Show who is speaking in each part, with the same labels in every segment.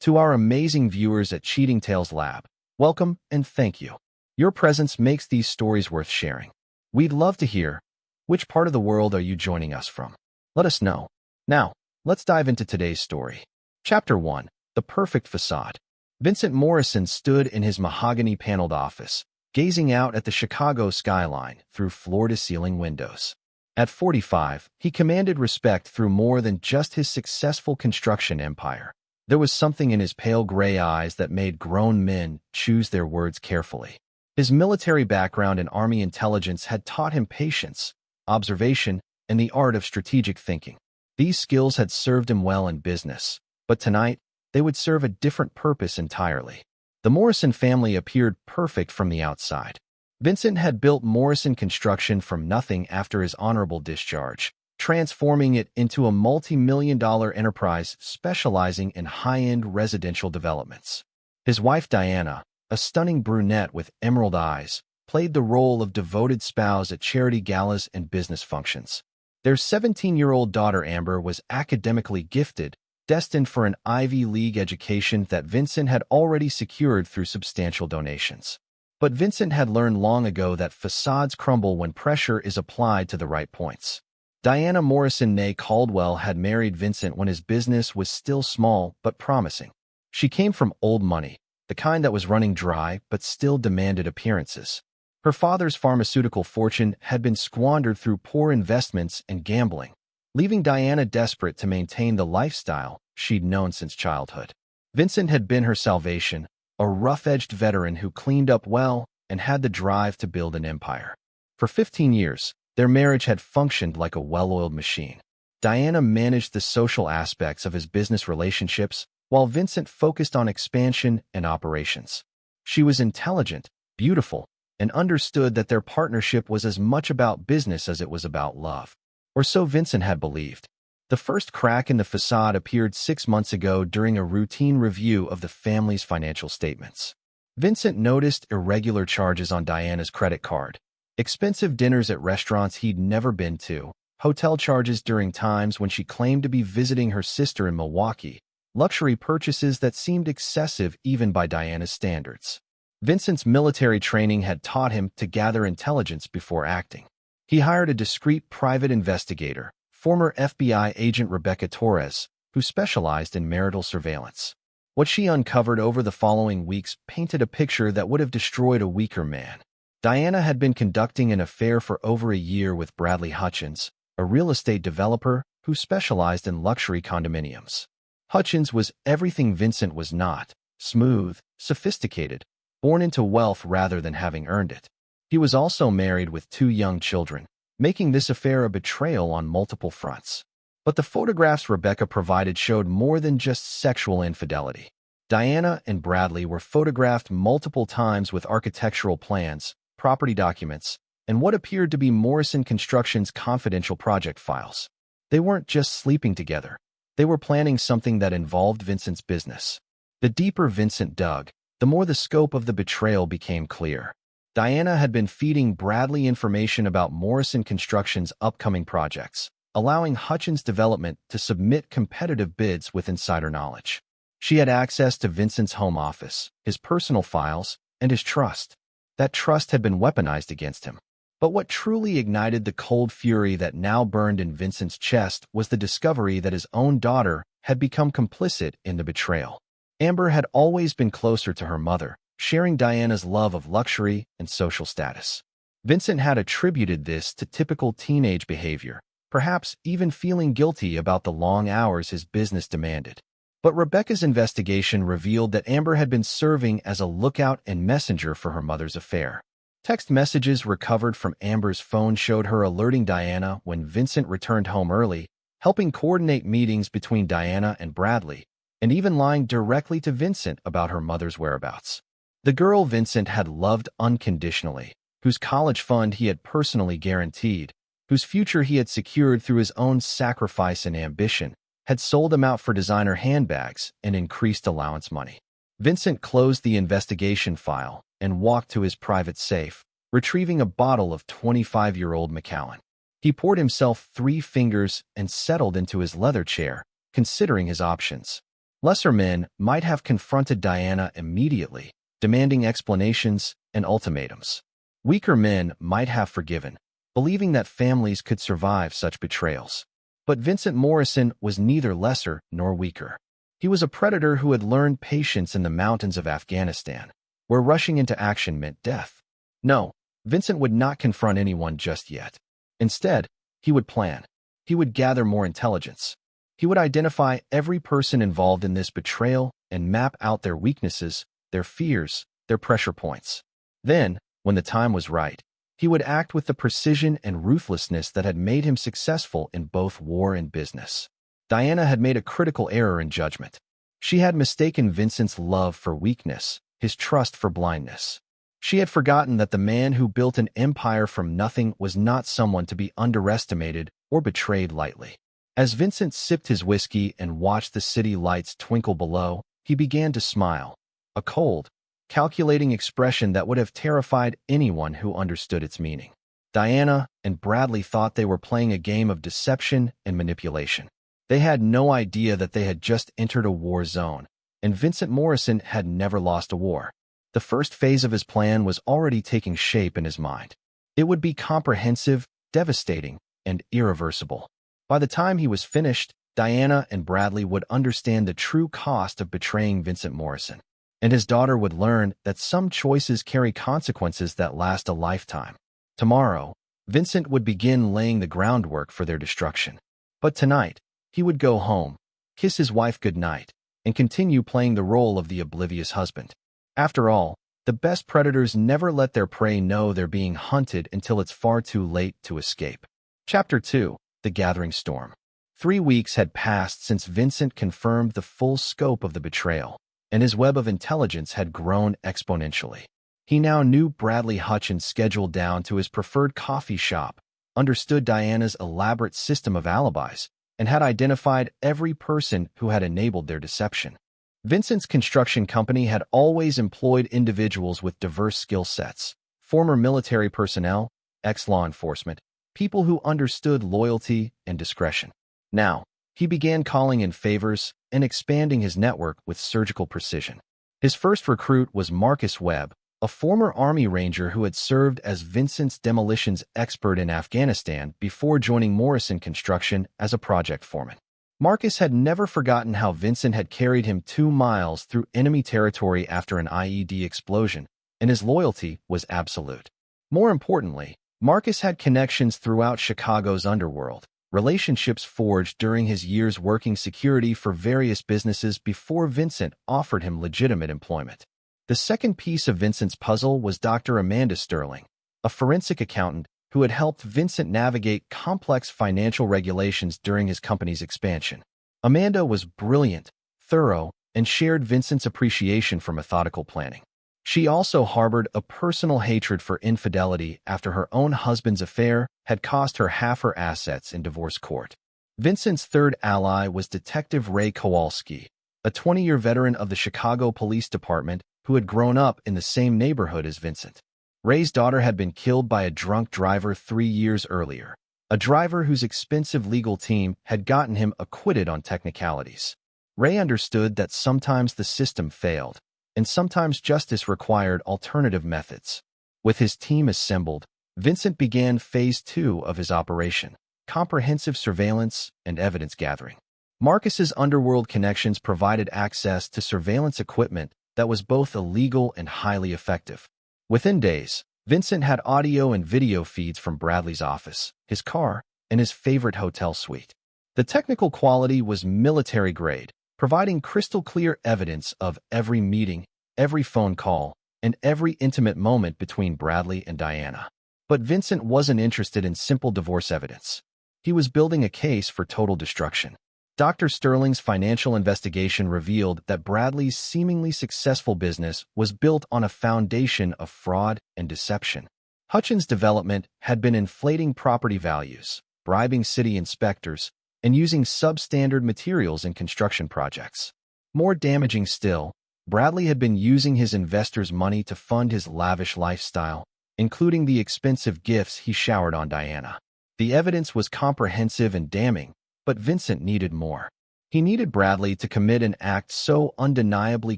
Speaker 1: To our amazing viewers at Cheating Tales Lab, welcome and thank you. Your presence makes these stories worth sharing. We'd love to hear, which part of the world are you joining us from? Let us know. Now, let's dive into today's story. Chapter 1. The Perfect Facade. Vincent Morrison stood in his mahogany-paneled office, gazing out at the Chicago skyline through floor-to-ceiling windows. At 45, he commanded respect through more than just his successful construction empire. There was something in his pale gray eyes that made grown men choose their words carefully. His military background and Army intelligence had taught him patience, observation, and the art of strategic thinking. These skills had served him well in business, but tonight, they would serve a different purpose entirely. The Morrison family appeared perfect from the outside. Vincent had built Morrison Construction from nothing after his honorable discharge, transforming it into a multi-million-dollar enterprise specializing in high-end residential developments. His wife Diana, a stunning brunette with emerald eyes, played the role of devoted spouse at charity galas and business functions. Their 17-year-old daughter Amber was academically gifted, destined for an Ivy League education that Vincent had already secured through substantial donations. But Vincent had learned long ago that facades crumble when pressure is applied to the right points. Diana Morrison née Caldwell had married Vincent when his business was still small but promising. She came from old money, the kind that was running dry but still demanded appearances. Her father's pharmaceutical fortune had been squandered through poor investments and gambling, leaving Diana desperate to maintain the lifestyle she'd known since childhood. Vincent had been her salvation, a rough-edged veteran who cleaned up well and had the drive to build an empire. For 15 years, their marriage had functioned like a well-oiled machine. Diana managed the social aspects of his business relationships, while Vincent focused on expansion and operations. She was intelligent, beautiful, and understood that their partnership was as much about business as it was about love. Or so Vincent had believed. The first crack in the facade appeared 6 months ago during a routine review of the family's financial statements. Vincent noticed irregular charges on Diana's credit card, expensive dinners at restaurants he'd never been to, hotel charges during times when she claimed to be visiting her sister in Milwaukee, luxury purchases that seemed excessive even by Diana's standards. Vincent's military training had taught him to gather intelligence before acting. He hired a discreet private investigator, former FBI agent Rebecca Torres, who specialized in marital surveillance. What she uncovered over the following weeks painted a picture that would have destroyed a weaker man. Diana had been conducting an affair for over a year with Bradley Hutchins, a real estate developer who specialized in luxury condominiums. Hutchins was everything Vincent was not: smooth, sophisticated, born into wealth rather than having earned it. He was also married with 2 young children, making this affair a betrayal on multiple fronts. But the photographs Rebecca provided showed more than just sexual infidelity. Diana and Bradley were photographed multiple times with architectural plans, property documents, and what appeared to be Morrison Construction's confidential project files. They weren't just sleeping together. They were planning something that involved Vincent's business. The deeper Vincent dug, the more the scope of the betrayal became clear. Diana had been feeding Bradley information about Morrison Construction's upcoming projects, allowing Hutchins Development to submit competitive bids with insider knowledge. She had access to Vincent's home office, his personal files, and his trust. That trust had been weaponized against him. But what truly ignited the cold fury that now burned in Vincent's chest was the discovery that his own daughter had become complicit in the betrayal. Amber had always been closer to her mother, sharing Diana's love of luxury and social status. Vincent had attributed this to typical teenage behavior, perhaps even feeling guilty about the long hours his business demanded. But Rebecca's investigation revealed that Amber had been serving as a lookout and messenger for her mother's affair. Text messages recovered from Amber's phone showed her alerting Diana when Vincent returned home early, helping coordinate meetings between Diana and Bradley, and even lying directly to Vincent about her mother's whereabouts. The girl Vincent had loved unconditionally, whose college fund he had personally guaranteed, whose future he had secured through his own sacrifice and ambition, had sold him out for designer handbags and increased allowance money. Vincent closed the investigation file and walked to his private safe, retrieving a bottle of 25-year-old Macallan. He poured himself 3 fingers and settled into his leather chair, considering his options. Lesser men might have confronted Diana immediately, demanding explanations and ultimatums. Weaker men might have forgiven, believing that families could survive such betrayals. But Vincent Morrison was neither lesser nor weaker. He was a predator who had learned patience in the mountains of Afghanistan, where rushing into action meant death. No, Vincent would not confront anyone just yet. Instead, he would plan. He would gather more intelligence. He would identify every person involved in this betrayal and map out their weaknesses, their fears, their pressure points. Then, when the time was right, he would act with the precision and ruthlessness that had made him successful in both war and business. Diana had made a critical error in judgment. She had mistaken Vincent's love for weakness, his trust for blindness. She had forgotten that the man who built an empire from nothing was not someone to be underestimated or betrayed lightly. As Vincent sipped his whiskey and watched the city lights twinkle below, he began to smile, a cold, calculating expression that would have terrified anyone who understood its meaning. Diana and Bradley thought they were playing a game of deception and manipulation. They had no idea that they had just entered a war zone, and Vincent Morrison had never lost a war. The first phase of his plan was already taking shape in his mind. It would be comprehensive, devastating, and irreversible. By the time he was finished, Diana and Bradley would understand the true cost of betraying Vincent Morrison, and his daughter would learn that some choices carry consequences that last a lifetime. Tomorrow, Vincent would begin laying the groundwork for their destruction. But tonight, he would go home, kiss his wife goodnight, and continue playing the role of the oblivious husband. After all, the best predators never let their prey know they're being hunted until it's far too late to escape. Chapter 2. The Gathering Storm. 3 weeks had passed since Vincent confirmed the full scope of the betrayal, and his web of intelligence had grown exponentially. He now knew Bradley Hutchins' schedule down to his preferred coffee shop, understood Diana's elaborate system of alibis, and had identified every person who had enabled their deception. Vincent's construction company had always employed individuals with diverse skill sets, former military personnel, ex-law enforcement, people who understood loyalty and discretion. Now, he began calling in favors and expanding his network with surgical precision. His first recruit was Marcus Webb, a former Army Ranger who had served as Vincent's demolitions expert in Afghanistan before joining Morrison Construction as a project foreman. Marcus had never forgotten how Vincent had carried him 2 miles through enemy territory after an IED explosion, and his loyalty was absolute. More importantly, Marcus had connections throughout Chicago's underworld, relationships forged during his years working security for various businesses before Vincent offered him legitimate employment. The second piece of Vincent's puzzle was Dr. Amanda Sterling, a forensic accountant who had helped Vincent navigate complex financial regulations during his company's expansion. Amanda was brilliant, thorough, and shared Vincent's appreciation for methodical planning. She also harbored a personal hatred for infidelity after her own husband's affair had cost her half her assets in divorce court. Vincent's third ally was Detective Ray Kowalski, a 20-year veteran of the Chicago Police Department who had grown up in the same neighborhood as Vincent. Ray's daughter had been killed by a drunk driver 3 years earlier, a driver whose expensive legal team had gotten him acquitted on technicalities. Ray understood that sometimes the system failed, and sometimes justice required alternative methods. With his team assembled, Vincent began Phase 2 of his operation, comprehensive surveillance and evidence gathering. Marcus's underworld connections provided access to surveillance equipment that was both illegal and highly effective. Within days, Vincent had audio and video feeds from Bradley's office, his car, and his favorite hotel suite. The technical quality was military-grade, providing crystal-clear evidence of every meeting, every phone call, and every intimate moment between Bradley and Diana. But Vincent wasn't interested in simple divorce evidence. He was building a case for total destruction. Dr. Sterling's financial investigation revealed that Bradley's seemingly successful business was built on a foundation of fraud and deception. Hutchins' development had been inflating property values, bribing city inspectors, and using substandard materials in construction projects. More damaging still, Bradley had been using his investors' money to fund his lavish lifestyle, including the expensive gifts he showered on Diana. The evidence was comprehensive and damning, but Vincent needed more. He needed Bradley to commit an act so undeniably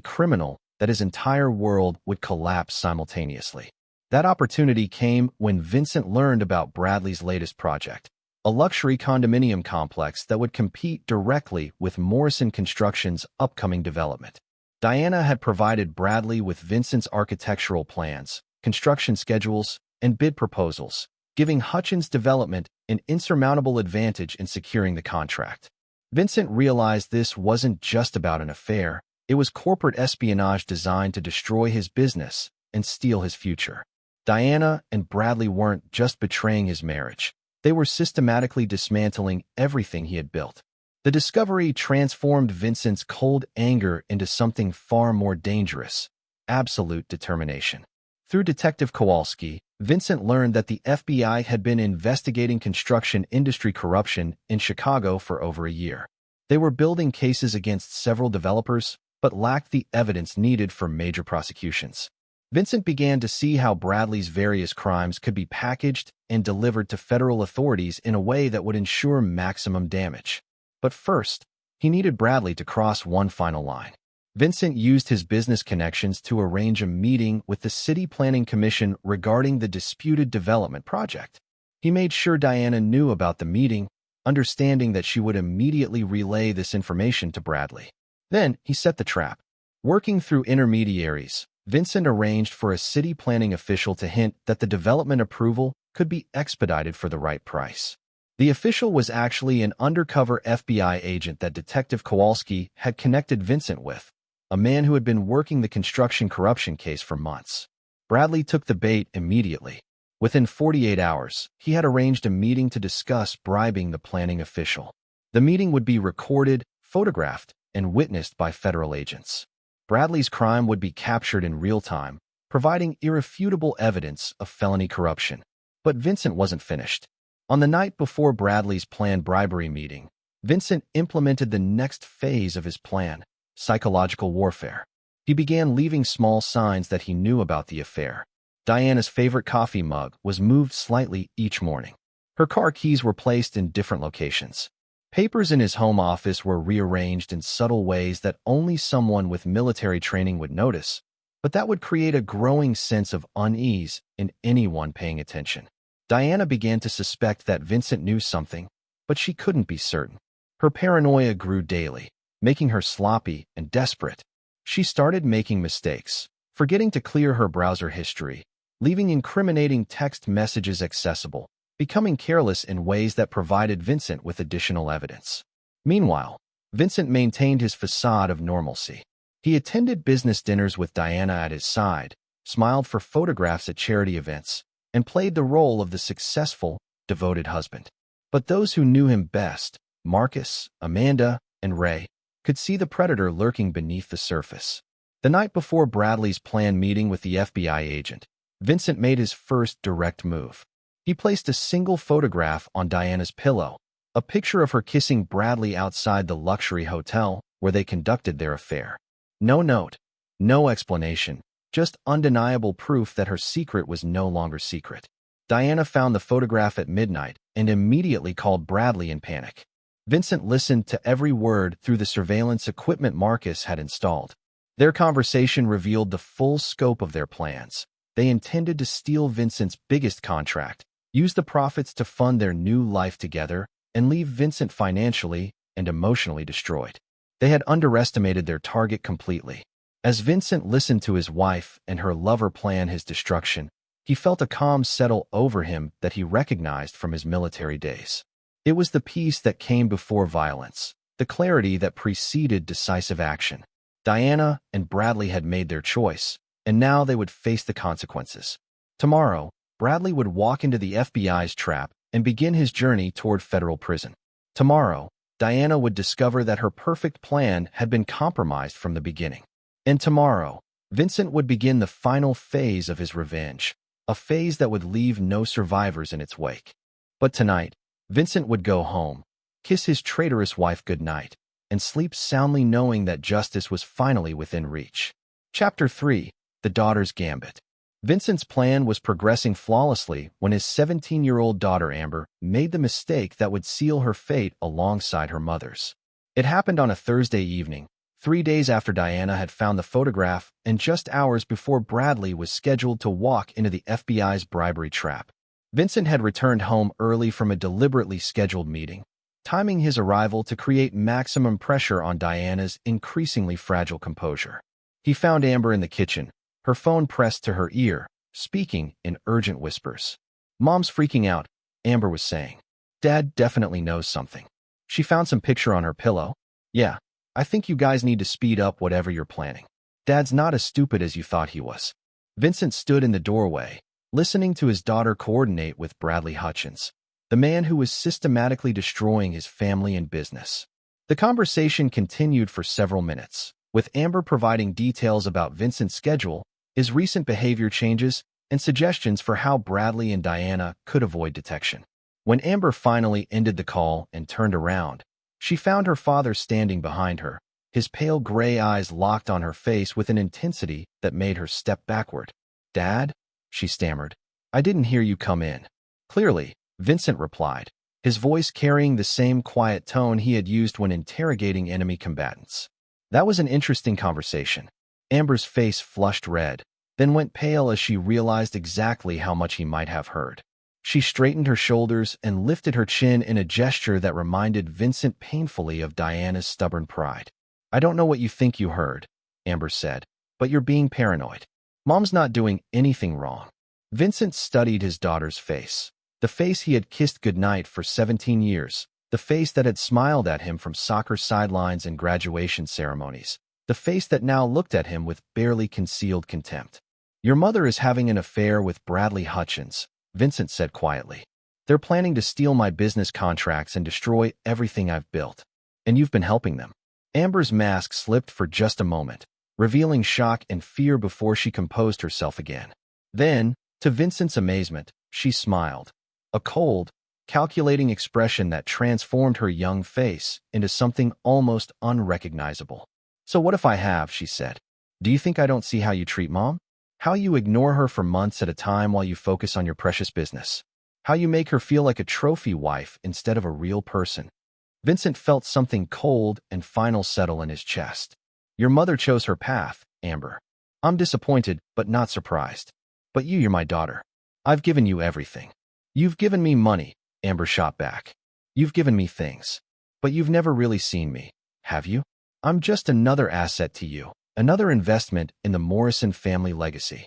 Speaker 1: criminal that his entire world would collapse simultaneously. That opportunity came when Vincent learned about Bradley's latest project, a luxury condominium complex that would compete directly with Morrison Construction's upcoming development. Diana had provided Bradley with Vincent's architectural plans, construction schedules, and bid proposals, giving Hutchins Development an insurmountable advantage in securing the contract. Vincent realized this wasn't just about an affair, it was corporate espionage designed to destroy his business and steal his future. Diana and Bradley weren't just betraying his marriage, they were systematically dismantling everything he had built. The discovery transformed Vincent's cold anger into something far more dangerous: absolute determination. Through Detective Kowalski, Vincent learned that the FBI had been investigating construction industry corruption in Chicago for over a year. They were building cases against several developers, but lacked the evidence needed for major prosecutions. Vincent began to see how Bradley's various crimes could be packaged and delivered to federal authorities in a way that would ensure maximum damage. But first, he needed Bradley to cross one final line. Vincent used his business connections to arrange a meeting with the City Planning Commission regarding the disputed development project. He made sure Diana knew about the meeting, understanding that she would immediately relay this information to Bradley. Then he set the trap. Working through intermediaries, Vincent arranged for a city planning official to hint that the development approval could be expedited for the right price. The official was actually an undercover FBI agent that Detective Kowalski had connected Vincent with, a man who had been working the construction corruption case for months. Bradley took the bait immediately. Within 48 hours, he had arranged a meeting to discuss bribing the planning official. The meeting would be recorded, photographed, and witnessed by federal agents. Bradley's crime would be captured in real time, providing irrefutable evidence of felony corruption. But Vincent wasn't finished. On the night before Bradley's planned bribery meeting, Vincent implemented the next phase of his plan: psychological warfare. He began leaving small signs that he knew about the affair. Diana's favorite coffee mug was moved slightly each morning. Her car keys were placed in different locations. Papers in his home office were rearranged in subtle ways that only someone with military training would notice, but that would create a growing sense of unease in anyone paying attention. Diana began to suspect that Vincent knew something, but she couldn't be certain. Her paranoia grew daily, making her sloppy and desperate. She started making mistakes, forgetting to clear her browser history, leaving incriminating text messages accessible, becoming careless in ways that provided Vincent with additional evidence. Meanwhile, Vincent maintained his facade of normalcy. He attended business dinners with Diana at his side, smiled for photographs at charity events, and played the role of the successful, devoted husband. But those who knew him best, Marcus, Amanda, and Ray, could see the predator lurking beneath the surface. The night before Bradley's planned meeting with the FBI agent, Vincent made his first direct move. He placed a single photograph on Diana's pillow, a picture of her kissing Bradley outside the luxury hotel where they conducted their affair. No note, no explanation, just undeniable proof that her secret was no longer secret. Diana found the photograph at midnight and immediately called Bradley in panic. Vincent listened to every word through the surveillance equipment Marcus had installed. Their conversation revealed the full scope of their plans. They intended to steal Vincent's biggest contract, use the profits to fund their new life together, and leave Vincent financially and emotionally destroyed. They had underestimated their target completely. As Vincent listened to his wife and her lover plan his destruction, he felt a calm settle over him that he recognized from his military days. It was the peace that came before violence, the clarity that preceded decisive action. Diana and Bradley had made their choice, and now they would face the consequences. Tomorrow, Bradley would walk into the FBI's trap and begin his journey toward federal prison. Tomorrow, Diana would discover that her perfect plan had been compromised from the beginning. And tomorrow, Vincent would begin the final phase of his revenge, a phase that would leave no survivors in its wake. But tonight, Vincent would go home, kiss his traitorous wife goodnight, and sleep soundly knowing that justice was finally within reach. Chapter 3: The Daughter's Gambit. Vincent's plan was progressing flawlessly when his 17-year-old daughter Amber made the mistake that would seal her fate alongside her mother's. It happened on a Thursday evening, 3 days after Diana had found the photograph and just hours before Bradley was scheduled to walk into the FBI's bribery trap. Vincent had returned home early from a deliberately scheduled meeting, timing his arrival to create maximum pressure on Diana's increasingly fragile composure. He found Amber in the kitchen, her phone pressed to her ear, speaking in urgent whispers. "Mom's freaking out," Amber was saying. "Dad definitely knows something. She found some picture on her pillow. Yeah, I think you guys need to speed up whatever you're planning. Dad's not as stupid as you thought he was." Vincent stood in the doorway, listening to his daughter coordinate with Bradley Hutchins, the man who was systematically destroying his family and business. The conversation continued for several minutes, with Amber providing details about Vincent's schedule, his recent behavior changes, and suggestions for how Bradley and Diana could avoid detection. When Amber finally ended the call and turned around, she found her father standing behind her, his pale gray eyes locked on her face with an intensity that made her step backward. "Dad?" she stammered. "I didn't hear you come in." "Clearly," Vincent replied, his voice carrying the same quiet tone he had used when interrogating enemy combatants. "That was an interesting conversation." Amber's face flushed red, then went pale as she realized exactly how much he might have heard. She straightened her shoulders and lifted her chin in a gesture that reminded Vincent painfully of Diana's stubborn pride. "I don't know what you think you heard," Amber said, "but you're being paranoid. Mom's not doing anything wrong." Vincent studied his daughter's face, the face he had kissed goodnight for 17 years, the face that had smiled at him from soccer sidelines and graduation ceremonies, the face that now looked at him with barely concealed contempt. "Your mother is having an affair with Bradley Hutchins," Vincent said quietly. "They're planning to steal my business contracts and destroy everything I've built. And you've been helping them." Amber's mask slipped for just a moment, revealing shock and fear before she composed herself again. Then, to Vincent's amazement, she smiled, a cold, calculating expression that transformed her young face into something almost unrecognizable. "So what if I have?" she said. "Do you think I don't see how you treat Mom? How you ignore her for months at a time while you focus on your precious business? How you make her feel like a trophy wife instead of a real person?" Vincent felt something cold and final settle in his chest. "Your mother chose her path, Amber. I'm disappointed, but not surprised. But you're my daughter. I've given you everything." "You've given me money," Amber shot back. "You've given me things. But you've never really seen me, have you? I'm just another asset to you, another investment in the Morrison family legacy."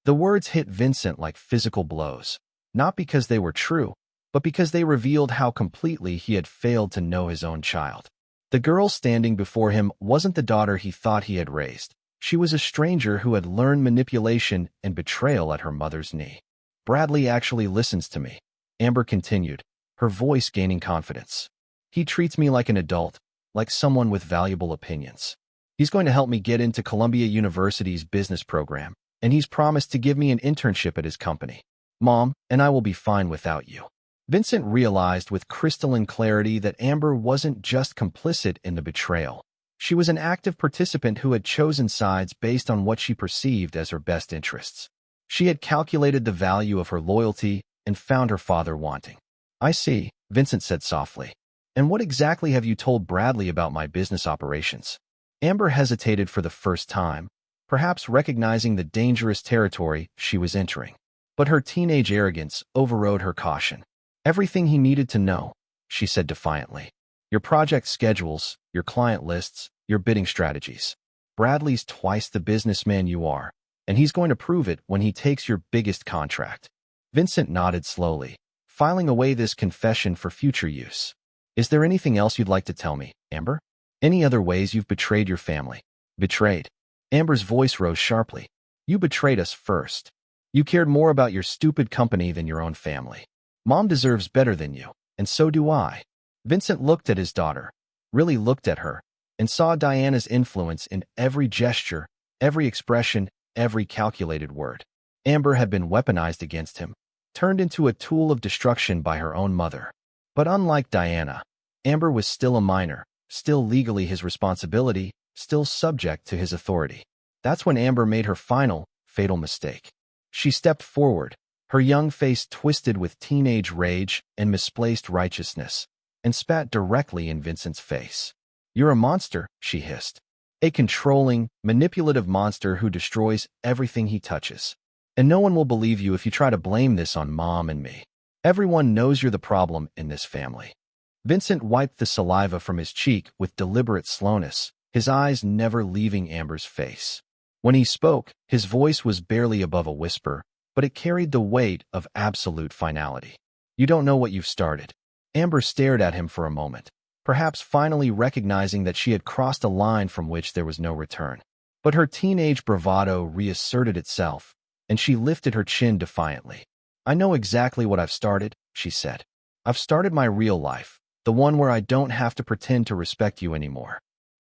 Speaker 1: The words hit Vincent like physical blows, not because they were true, but because they revealed how completely he had failed to know his own child. The girl standing before him wasn't the daughter he thought he had raised. She was a stranger who had learned manipulation and betrayal at her mother's knee. "Bradley actually listens to me," Amber continued, her voice gaining confidence. "He treats me like an adult, like someone with valuable opinions. He's going to help me get into Columbia University's business program, and he's promised to give me an internship at his company. Mom and I will be fine without you." Vincent realized with crystalline clarity that Amber wasn't just complicit in the betrayal. She was an active participant who had chosen sides based on what she perceived as her best interests. She had calculated the value of her loyalty and found her father wanting. "I see," Vincent said softly. "And what exactly have you told Bradley about my business operations?" Amber hesitated for the first time, perhaps recognizing the dangerous territory she was entering. But her teenage arrogance overrode her caution. "Everything he needed to know," she said defiantly. "Your project schedules, your client lists, your bidding strategies. Bradley's twice the businessman you are, and he's going to prove it when he takes your biggest contract." Vincent nodded slowly, filing away this confession for future use. "Is there anything else you'd like to tell me, Amber? Any other ways you've betrayed your family?" "Betrayed?" Amber's voice rose sharply. "You betrayed us first. You cared more about your stupid company than your own family. Mom deserves better than you, and so do I." Vincent looked at his daughter, really looked at her, and saw Diana's influence in every gesture, every expression, every calculated word. Amber had been weaponized against him, turned into a tool of destruction by her own mother. But unlike Diana, Amber was still a minor, still legally his responsibility, still subject to his authority. That's when Amber made her final, fatal mistake. She stepped forward, her young face twisted with teenage rage and misplaced righteousness, and spat directly in Vincent's face. You're a monster, she hissed. A controlling, manipulative monster who destroys everything he touches. And no one will believe you if you try to blame this on Mom and me. Everyone knows you're the problem in this family. Vincent wiped the saliva from his cheek with deliberate slowness, his eyes never leaving Amber's face. When he spoke, his voice was barely above a whisper, but it carried the weight of absolute finality. You don't know what you've started. Amber stared at him for a moment, perhaps finally recognizing that she had crossed a line from which there was no return. But her teenage bravado reasserted itself, and she lifted her chin defiantly. I know exactly what I've started, she said. I've started my real life, the one where I don't have to pretend to respect you anymore.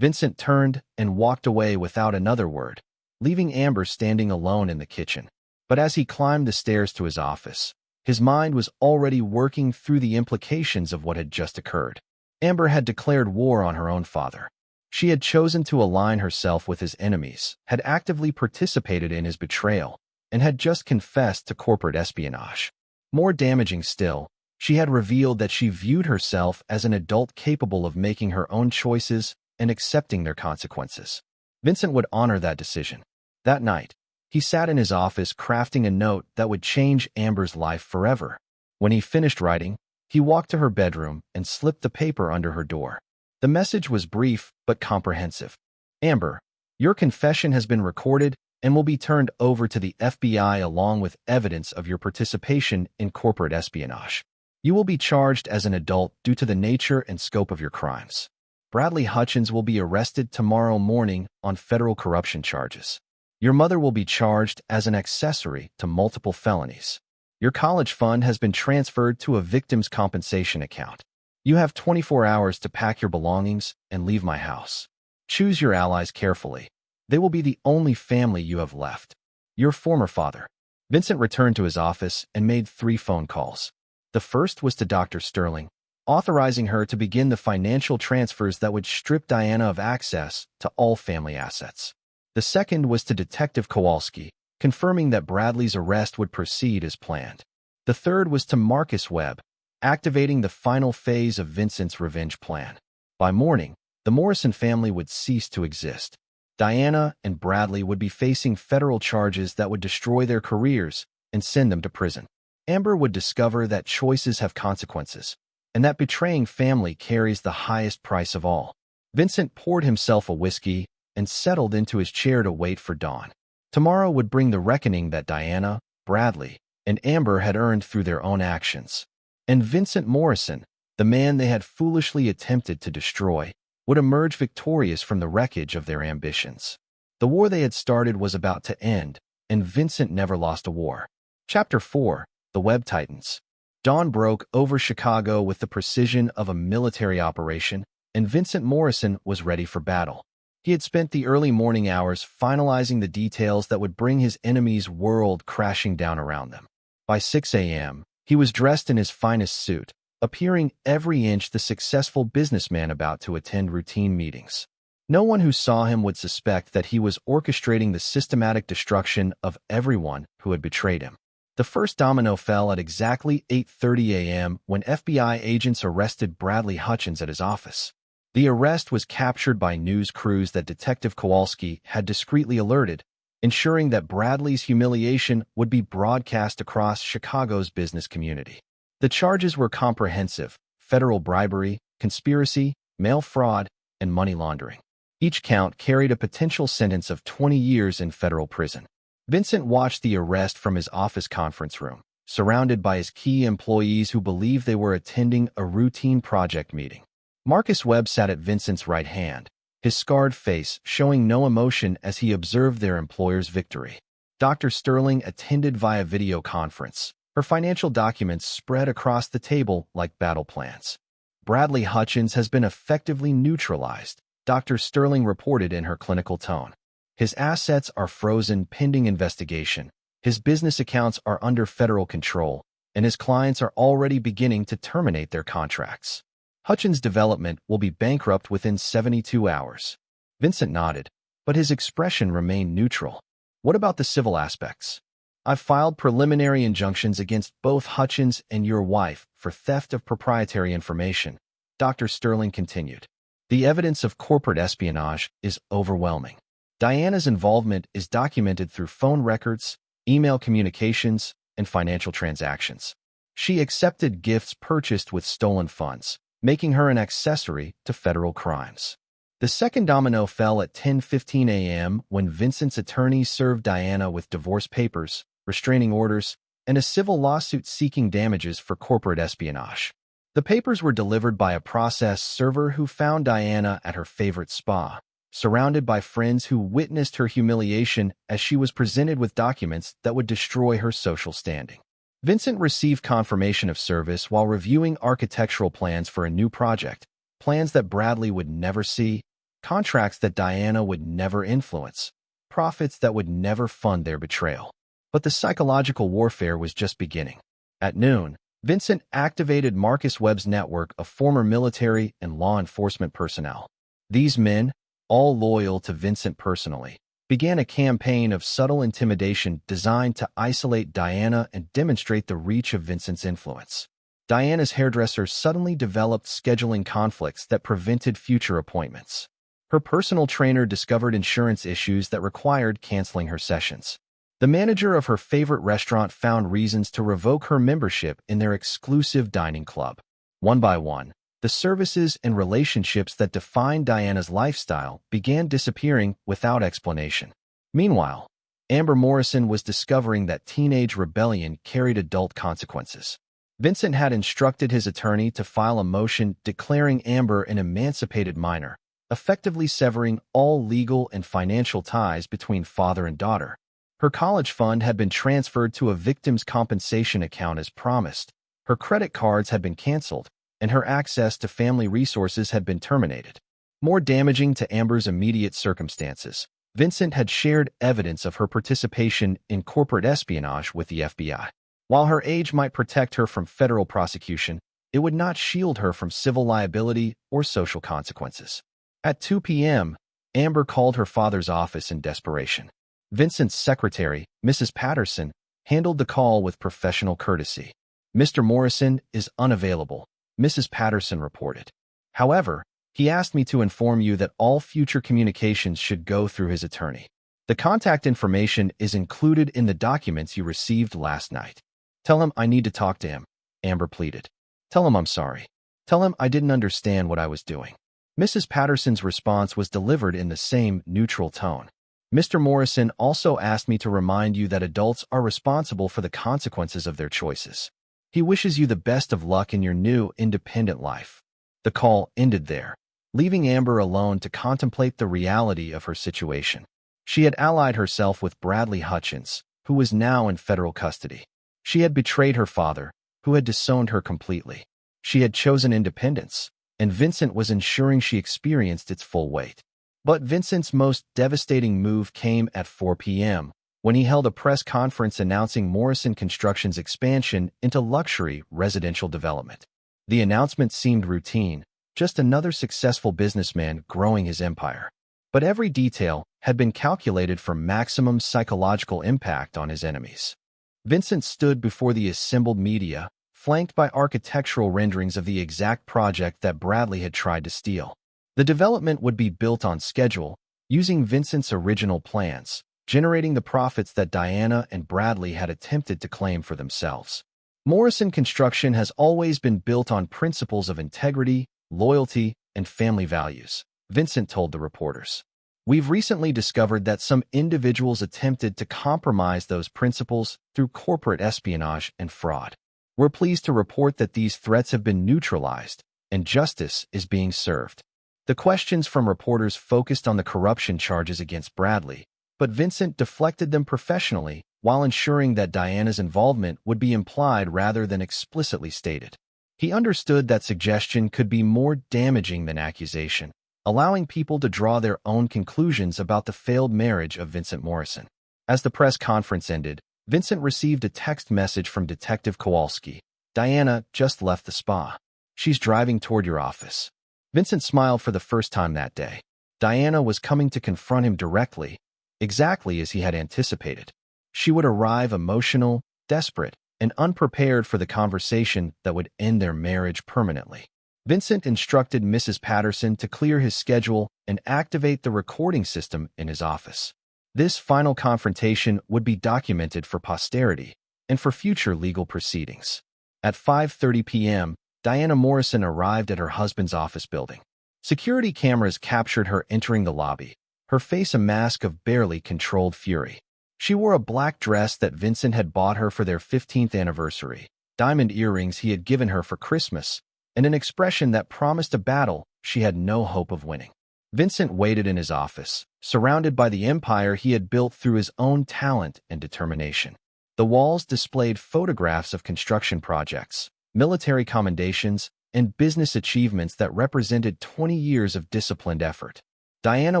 Speaker 1: Vincent turned and walked away without another word, leaving Amber standing alone in the kitchen. But as he climbed the stairs to his office, his mind was already working through the implications of what had just occurred. Amber had declared war on her own father. She had chosen to align herself with his enemies, had actively participated in his betrayal, and had just confessed to corporate espionage. More damaging still, she had revealed that she viewed herself as an adult capable of making her own choices and accepting their consequences. Vincent would honor that decision. That night, he sat in his office crafting a note that would change Amber's life forever. When he finished writing, he walked to her bedroom and slipped the paper under her door. The message was brief but comprehensive. Amber, your confession has been recorded and will be turned over to the FBI along with evidence of your participation in corporate espionage. You will be charged as an adult due to the nature and scope of your crimes. Bradley Hutchins will be arrested tomorrow morning on federal corruption charges. Your mother will be charged as an accessory to multiple felonies. Your college fund has been transferred to a victim's compensation account. You have 24 hours to pack your belongings and leave my house. Choose your allies carefully. They will be the only family you have left. Your former father. Vincent returned to his office and made 3 phone calls. The first was to Dr. Sterling, authorizing her to begin the financial transfers that would strip Diana of access to all family assets. The second was to Detective Kowalski, confirming that Bradley's arrest would proceed as planned. The third was to Marcus Webb, activating the final phase of Vincent's revenge plan. By morning, the Morrison family would cease to exist. Diana and Bradley would be facing federal charges that would destroy their careers and send them to prison. Amber would discover that choices have consequences, and that betraying family carries the highest price of all. Vincent poured himself a whiskey and settled into his chair to wait for dawn. Tomorrow would bring the reckoning that Diana, Bradley, and Amber had earned through their own actions. And Vincent Morrison, the man they had foolishly attempted to destroy, would emerge victorious from the wreckage of their ambitions. The war they had started was about to end, and Vincent never lost a war. Chapter 4: The Web Titans. Dawn broke over Chicago with the precision of a military operation, and Vincent Morrison was ready for battle. He had spent the early morning hours finalizing the details that would bring his enemy's world crashing down around them. By 6 a.m., he was dressed in his finest suit, appearing every inch the successful businessman about to attend routine meetings. No one who saw him would suspect that he was orchestrating the systematic destruction of everyone who had betrayed him. The first domino fell at exactly 8:30 a.m. when FBI agents arrested Bradley Hutchins at his office. The arrest was captured by news crews that Detective Kowalski had discreetly alerted, ensuring that Bradley's humiliation would be broadcast across Chicago's business community. The charges were comprehensive: federal bribery, conspiracy, mail fraud, and money laundering. Each count carried a potential sentence of 20 years in federal prison. Vincent watched the arrest from his office conference room, surrounded by his key employees who believed they were attending a routine project meeting. Marcus Webb sat at Vincent's right hand, his scarred face showing no emotion as he observed their employer's victory. Dr. Sterling attended via video conference, her financial documents spread across the table like battle plans. Bradley Hutchins has been effectively neutralized, Dr. Sterling reported in her clinical tone. His assets are frozen pending investigation, his business accounts are under federal control, and his clients are already beginning to terminate their contracts. Hutchins' development will be bankrupt within 72 hours. Vincent nodded, but his expression remained neutral. What about the civil aspects? I've filed preliminary injunctions against both Hutchins and your wife for theft of proprietary information, Dr. Sterling continued. The evidence of corporate espionage is overwhelming. Diana's involvement is documented through phone records, email communications, and financial transactions. She accepted gifts purchased with stolen funds, making her an accessory to federal crimes. The second domino fell at 10:15 a.m. when Vincent's attorney served Diana with divorce papers, restraining orders, and a civil lawsuit seeking damages for corporate espionage. The papers were delivered by a process server who found Diana at her favorite spa, surrounded by friends who witnessed her humiliation as she was presented with documents that would destroy her social standing. Vincent received confirmation of service while reviewing architectural plans for a new project, plans that Bradley would never see, contracts that Diana would never influence, profits that would never fund their betrayal. But the psychological warfare was just beginning. At noon, Vincent activated Marcus Webb's network of former military and law enforcement personnel. These men, all loyal to Vincent personally, began a campaign of subtle intimidation designed to isolate Diana and demonstrate the reach of Vincent's influence. Diana's hairdresser suddenly developed scheduling conflicts that prevented future appointments. Her personal trainer discovered insurance issues that required canceling her sessions. The manager of her favorite restaurant found reasons to revoke her membership in their exclusive dining club. One by one, the services and relationships that defined Diana's lifestyle began disappearing without explanation. Meanwhile, Amber Morrison was discovering that teenage rebellion carried adult consequences. Vincent had instructed his attorney to file a motion declaring Amber an emancipated minor, effectively severing all legal and financial ties between father and daughter. Her college fund had been transferred to a victim's compensation account as promised. Her credit cards had been canceled, and her access to family resources had been terminated. More damaging to Amber's immediate circumstances, Vincent had shared evidence of her participation in corporate espionage with the FBI. While her age might protect her from federal prosecution, it would not shield her from civil liability or social consequences. At 2 p.m., Amber called her father's office in desperation. Vincent's secretary, Mrs. Patterson, handled the call with professional courtesy. "Mr. Morrison is unavailable," Mrs. Patterson reported. "However, he asked me to inform you that all future communications should go through his attorney. The contact information is included in the documents you received last night. Tell him I need to talk to him," Amber pleaded. "Tell him I'm sorry. Tell him I didn't understand what I was doing." Mrs. Patterson's response was delivered in the same neutral tone. "Mr. Morrison also asked me to remind you that adults are responsible for the consequences of their choices. He wishes you the best of luck in your new, independent life." The call ended there, leaving Amber alone to contemplate the reality of her situation. She had allied herself with Bradley Hutchins, who was now in federal custody. She had betrayed her father, who had disowned her completely. She had chosen independence, and Vincent was ensuring she experienced its full weight. But Vincent's most devastating move came at 4 p.m., when he held a press conference announcing Morrison Construction's expansion into luxury residential development. The announcement seemed routine, just another successful businessman growing his empire. But every detail had been calculated for maximum psychological impact on his enemies. Vincent stood before the assembled media, flanked by architectural renderings of the exact project that Bradley had tried to steal. The development would be built on schedule, using Vincent's original plans, generating the profits that Diana and Bradley had attempted to claim for themselves. Morrison Construction has always been built on principles of integrity, loyalty, and family values, Vincent told the reporters. "We've recently discovered that some individuals attempted to compromise those principles through corporate espionage and fraud. We're pleased to report that these threats have been neutralized, and justice is being served." The questions from reporters focused on the corruption charges against Bradley, but Vincent deflected them professionally while ensuring that Diana's involvement would be implied rather than explicitly stated. He understood that suggestion could be more damaging than accusation, allowing people to draw their own conclusions about the failed marriage of Vincent Morrison. As the press conference ended, Vincent received a text message from Detective Kowalski. "Diana just left the spa. She's driving toward your office." Vincent smiled for the first time that day. Diana was coming to confront him directly, exactly as he had anticipated. She would arrive emotional, desperate, and unprepared for the conversation that would end their marriage permanently. Vincent instructed Mrs. Patterson to clear his schedule and activate the recording system in his office. This final confrontation would be documented for posterity and for future legal proceedings. At 5:30 p.m., Diana Morrison arrived at her husband's office building. Security cameras captured her entering the lobby, her face a mask of barely controlled fury. She wore a black dress that Vincent had bought her for their 15th anniversary, diamond earrings he had given her for Christmas, and an expression that promised a battle she had no hope of winning. Vincent waited in his office, surrounded by the empire he had built through his own talent and determination. The walls displayed photographs of construction projects, military commendations, and business achievements that represented 20 years of disciplined effort. Diana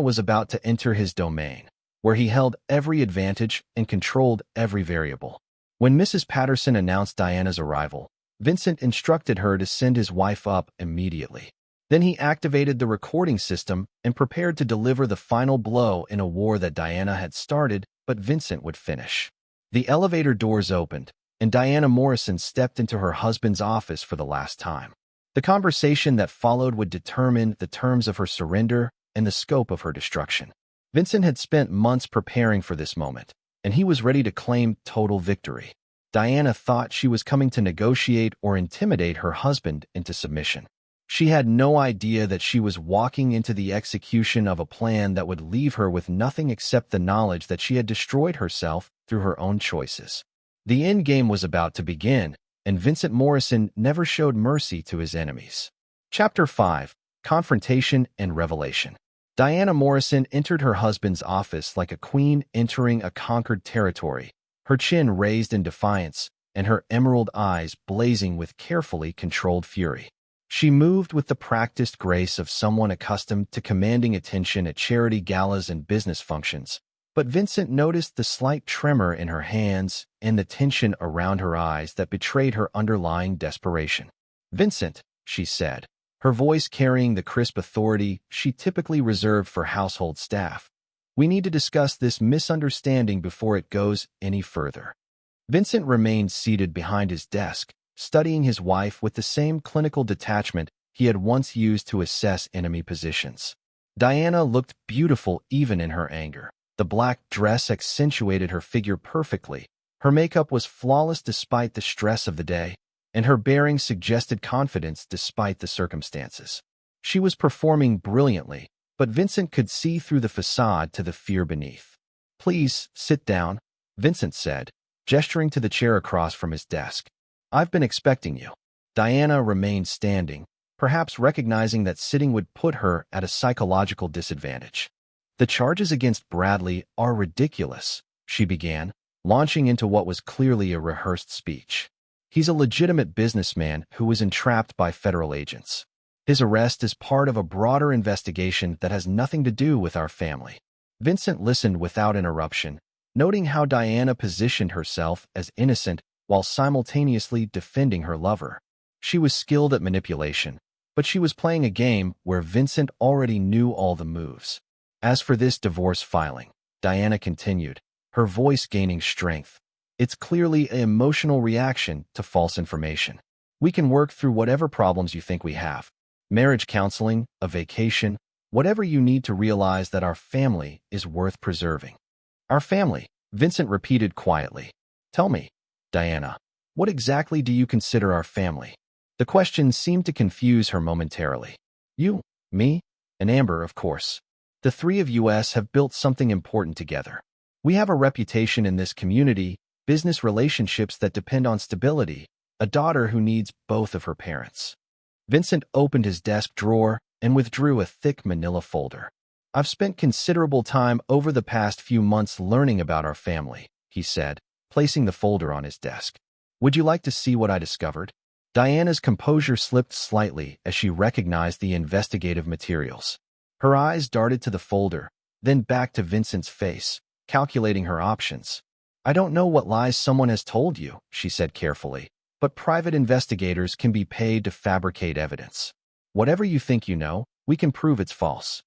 Speaker 1: was about to enter his domain, where he held every advantage and controlled every variable. When Mrs. Patterson announced Diana's arrival, Vincent instructed her to send his wife up immediately. Then he activated the recording system and prepared to deliver the final blow in a war that Diana had started, but Vincent would finish. The elevator doors opened, and Diana Morrison stepped into her husband's office for the last time. The conversation that followed would determine the terms of her surrender and the scope of her destruction. Vincent had spent months preparing for this moment, and he was ready to claim total victory. Diana thought she was coming to negotiate or intimidate her husband into submission. She had no idea that she was walking into the execution of a plan that would leave her with nothing except the knowledge that she had destroyed herself through her own choices. The endgame was about to begin, and Vincent Morrison never showed mercy to his enemies. Chapter 5: Confrontation and Revelation. Diana Morrison entered her husband's office like a queen entering a conquered territory, her chin raised in defiance and her emerald eyes blazing with carefully controlled fury. She moved with the practiced grace of someone accustomed to commanding attention at charity galas and business functions, but Vincent noticed the slight tremor in her hands and the tension around her eyes that betrayed her underlying desperation. "Vincent," she said, her voice carrying the crisp authority she typically reserved for household staff, "we need to discuss this misunderstanding before it goes any further." Vincent remained seated behind his desk, studying his wife with the same clinical detachment he had once used to assess enemy positions. Diana looked beautiful even in her anger. The black dress accentuated her figure perfectly. Her makeup was flawless despite the stress of the day, and her bearing suggested confidence despite the circumstances. She was performing brilliantly, but Vincent could see through the facade to the fear beneath. "Please, sit down," Vincent said, gesturing to the chair across from his desk. "I've been expecting you." Diana remained standing, perhaps recognizing that sitting would put her at a psychological disadvantage. "The charges against Bradley are ridiculous," she began, launching into what was clearly a rehearsed speech. "He's a legitimate businessman who was entrapped by federal agents. His arrest is part of a broader investigation that has nothing to do with our family." Vincent listened without interruption, noting how Diana positioned herself as innocent while simultaneously defending her lover. She was skilled at manipulation, but she was playing a game where Vincent already knew all the moves. "As for this divorce filing," Diana continued, her voice gaining strength, "it's clearly an emotional reaction to false information. We can work through whatever problems you think we have. Marriage counseling, a vacation, whatever you need to realize that our family is worth preserving." "Our family," Vincent repeated quietly. "Tell me, Diana, what exactly do you consider our family?" The question seemed to confuse her momentarily. "You, me, and Amber, of course. The three of us have built something important together. We have a reputation in this community, business relationships that depend on stability, a daughter who needs both of her parents." Vincent opened his desk drawer and withdrew a thick manila folder. "I've spent considerable time over the past few months learning about our family," he said, placing the folder on his desk. "Would you like to see what I discovered?" Diana's composure slipped slightly as she recognized the investigative materials. Her eyes darted to the folder, then back to Vincent's face, calculating her options. "I don't know what lies someone has told you," she said carefully, "but private investigators can be paid to fabricate evidence. Whatever you think you know, we can prove it's false."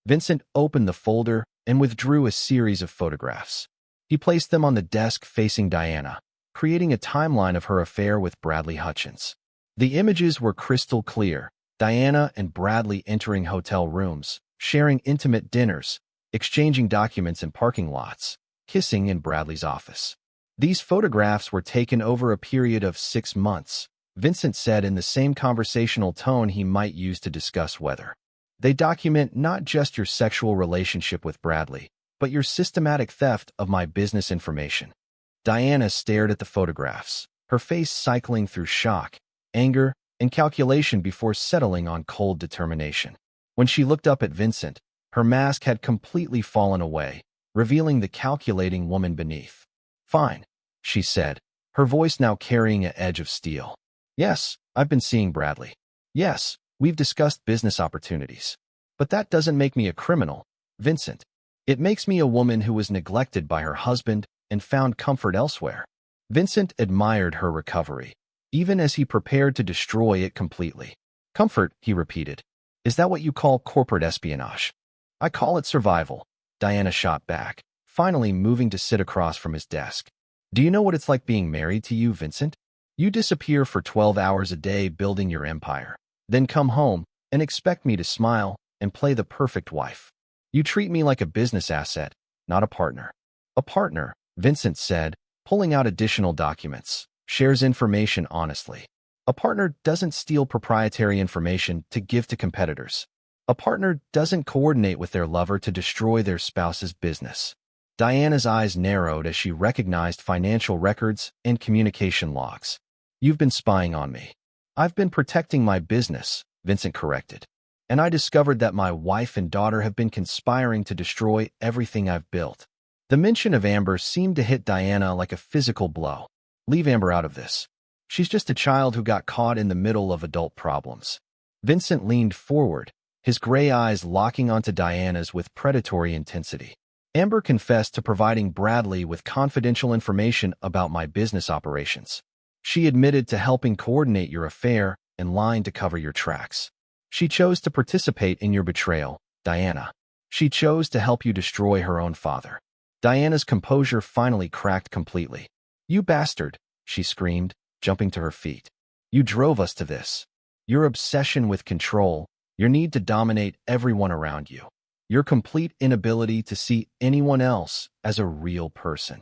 Speaker 1: Vincent opened the folder and withdrew a series of photographs. He placed them on the desk facing Diana, creating a timeline of her affair with Bradley Hutchins. The images were crystal clear, Diana and Bradley entering hotel rooms, sharing intimate dinners, exchanging documents in parking lots, kissing in Bradley's office. These photographs were taken over a period of 6 months, Vincent said in the same conversational tone he might use to discuss weather. They document not just your sexual relationship with Bradley, but your systematic theft of my business information. Diana stared at the photographs, her face cycling through shock, anger, and calculation before settling on cold determination. When she looked up at Vincent, her mask had completely fallen away, revealing the calculating woman beneath. "Fine," she said, her voice now carrying an edge of steel. "Yes, I've been seeing Bradley. Yes, we've discussed business opportunities. But that doesn't make me a criminal, Vincent. It makes me a woman who was neglected by her husband and found comfort elsewhere." Vincent admired her recovery, even as he prepared to destroy it completely. "Comfort," he repeated. "Is that what you call corporate espionage?" "I call it survival," Diana shot back, finally moving to sit across from his desk. "Do you know what it's like being married to you, Vincent? You disappear for 12 hours a day building your empire, then come home and expect me to smile and play the perfect wife. You treat me like a business asset, not a partner." "A partner," Vincent said, pulling out additional documents, "shares information honestly. A partner doesn't steal proprietary information to give to competitors. A partner doesn't coordinate with their lover to destroy their spouse's business." Diana's eyes narrowed as she recognized financial records and communication logs. "You've been spying on me." "I've been protecting my business," Vincent corrected. "And I discovered that my wife and daughter have been conspiring to destroy everything I've built." The mention of Amber seemed to hit Diana like a physical blow. "Leave Amber out of this. She's just a child who got caught in the middle of adult problems." Vincent leaned forward, his gray eyes locking onto Diana's with predatory intensity. "Amber confessed to providing Bradley with confidential information about my business operations. She admitted to helping coordinate your affair and lying to cover your tracks. She chose to participate in your betrayal, Diana. She chose to help you destroy her own father." Diana's composure finally cracked completely. "You bastard," she screamed, jumping to her feet. "You drove us to this. Your obsession with control, your need to dominate everyone around you, your complete inability to see anyone else as a real person."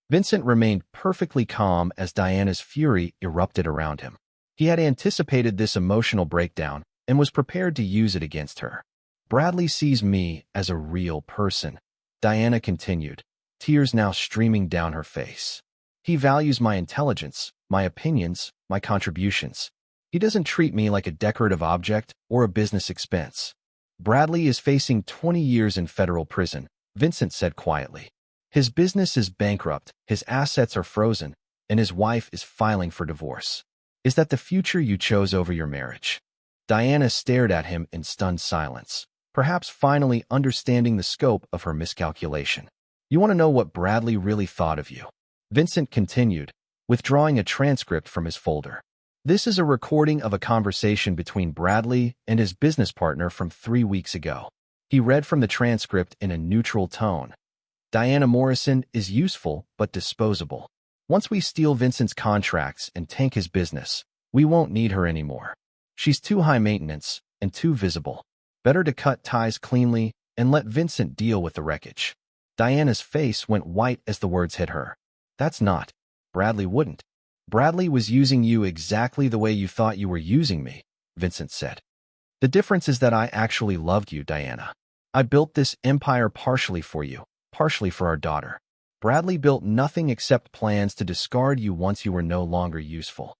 Speaker 1: Vincent remained perfectly calm as Diana's fury erupted around him. He had anticipated this emotional breakdown and was prepared to use it against her. "Bradley sees me as a real person," Diana continued, tears now streaming down her face. "He values my intelligence, my opinions, my contributions. He doesn't treat me like a decorative object or a business expense." "Bradley is facing 20 years in federal prison," Vincent said quietly. "His business is bankrupt, his assets are frozen, and his wife is filing for divorce. Is that the future you chose over your marriage?" Diana stared at him in stunned silence, perhaps finally understanding the scope of her miscalculation. "You want to know what Bradley really thought of you?" Vincent continued, withdrawing a transcript from his folder. "This is a recording of a conversation between Bradley and his business partner from 3 weeks ago." He read from the transcript in a neutral tone. "Diana Morrison is useful but disposable. Once we steal Vincent's contracts and tank his business, we won't need her anymore. She's too high maintenance and too visible. Better to cut ties cleanly and let Vincent deal with the wreckage." Diana's face went white as the words hit her. "That's not. Bradley wouldn't. Bradley was using you exactly the way you thought you were using me," Vincent said. "The difference is that I actually loved you, Diana. I built this empire partially for you, partially for our daughter. Bradley built nothing except plans to discard you once you were no longer useful."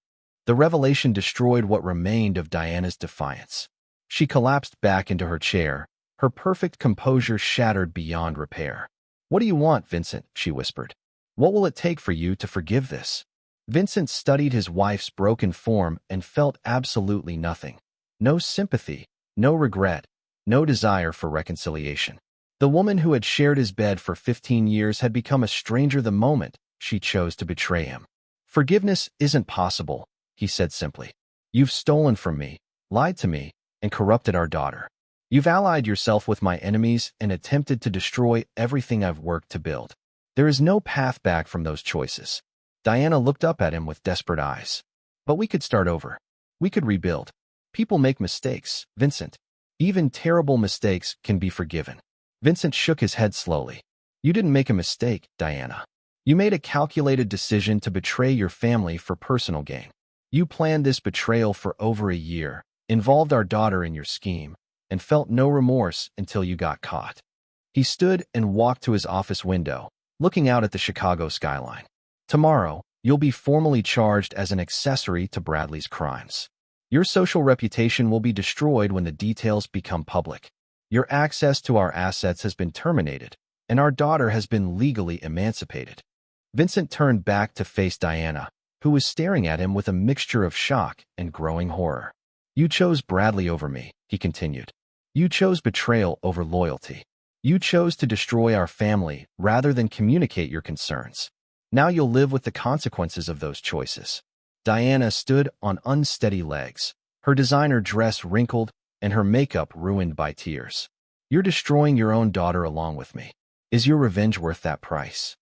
Speaker 1: The revelation destroyed what remained of Diana's defiance. She collapsed back into her chair, her perfect composure shattered beyond repair. "What do you want, Vincent?" she whispered. "What will it take for you to forgive this?" Vincent studied his wife's broken form and felt absolutely nothing. No sympathy, no regret, no desire for reconciliation. The woman who had shared his bed for 15 years had become a stranger the moment she chose to betray him. "Forgiveness isn't possible," he said simply. "You've stolen from me, lied to me, and corrupted our daughter. You've allied yourself with my enemies and attempted to destroy everything I've worked to build. There is no path back from those choices." Diana looked up at him with desperate eyes. "But we could start over. We could rebuild. People make mistakes, Vincent. Even terrible mistakes can be forgiven. Vincent shook his head slowly. You didn't make a mistake, Diana. You made a calculated decision to betray your family for personal gain. You planned this betrayal for over a year, involved our daughter in your scheme, and felt no remorse until you got caught. He stood and walked to his office window, looking out at the Chicago skyline. Tomorrow, you'll be formally charged as an accessory to Bradley's crimes. Your social reputation will be destroyed when the details become public. Your access to our assets has been terminated, and our daughter has been legally emancipated. Vincent turned back to face Diana, who was staring at him with a mixture of shock and growing horror. You chose Bradley over me, he continued. You chose betrayal over loyalty. You chose to destroy our family rather than communicate your concerns. Now you'll live with the consequences of those choices. Diana stood on unsteady legs, her designer dress wrinkled and her makeup ruined by tears. You're destroying your own daughter along with me. Is your revenge worth that price?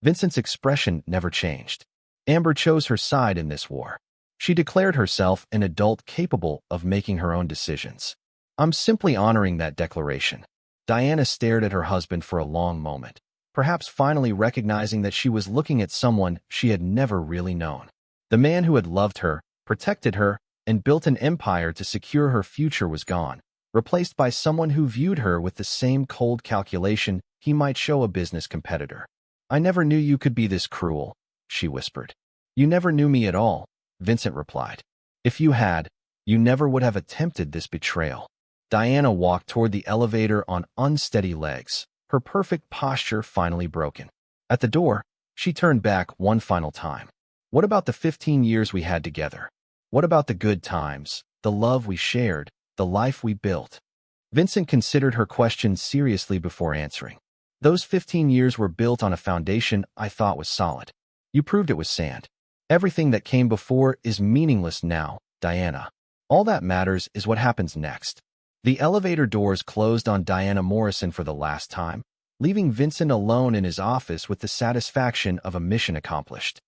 Speaker 1: Vincent's expression never changed. Amber chose her side in this war. She declared herself an adult capable of making her own decisions. I'm simply honoring that declaration. Diana stared at her husband for a long moment, perhaps finally recognizing that she was looking at someone she had never really known. The man who had loved her, protected her, and built an empire to secure her future was gone, replaced by someone who viewed her with the same cold calculation he might show a business competitor. I never knew you could be this cruel, she whispered. You never knew me at all, Vincent replied. If you had, you never would have attempted this betrayal. Diana walked toward the elevator on unsteady legs, her perfect posture finally broken. At the door, she turned back one final time. What about the 15 years we had together? What about the good times, the love we shared, the life we built? Vincent considered her question seriously before answering. Those 15 years were built on a foundation I thought was solid. You proved it was sand. Everything that came before is meaningless now, Diana. All that matters is what happens next. The elevator doors closed on Diana Morrison for the last time, leaving Vincent alone in his office with the satisfaction of a mission accomplished.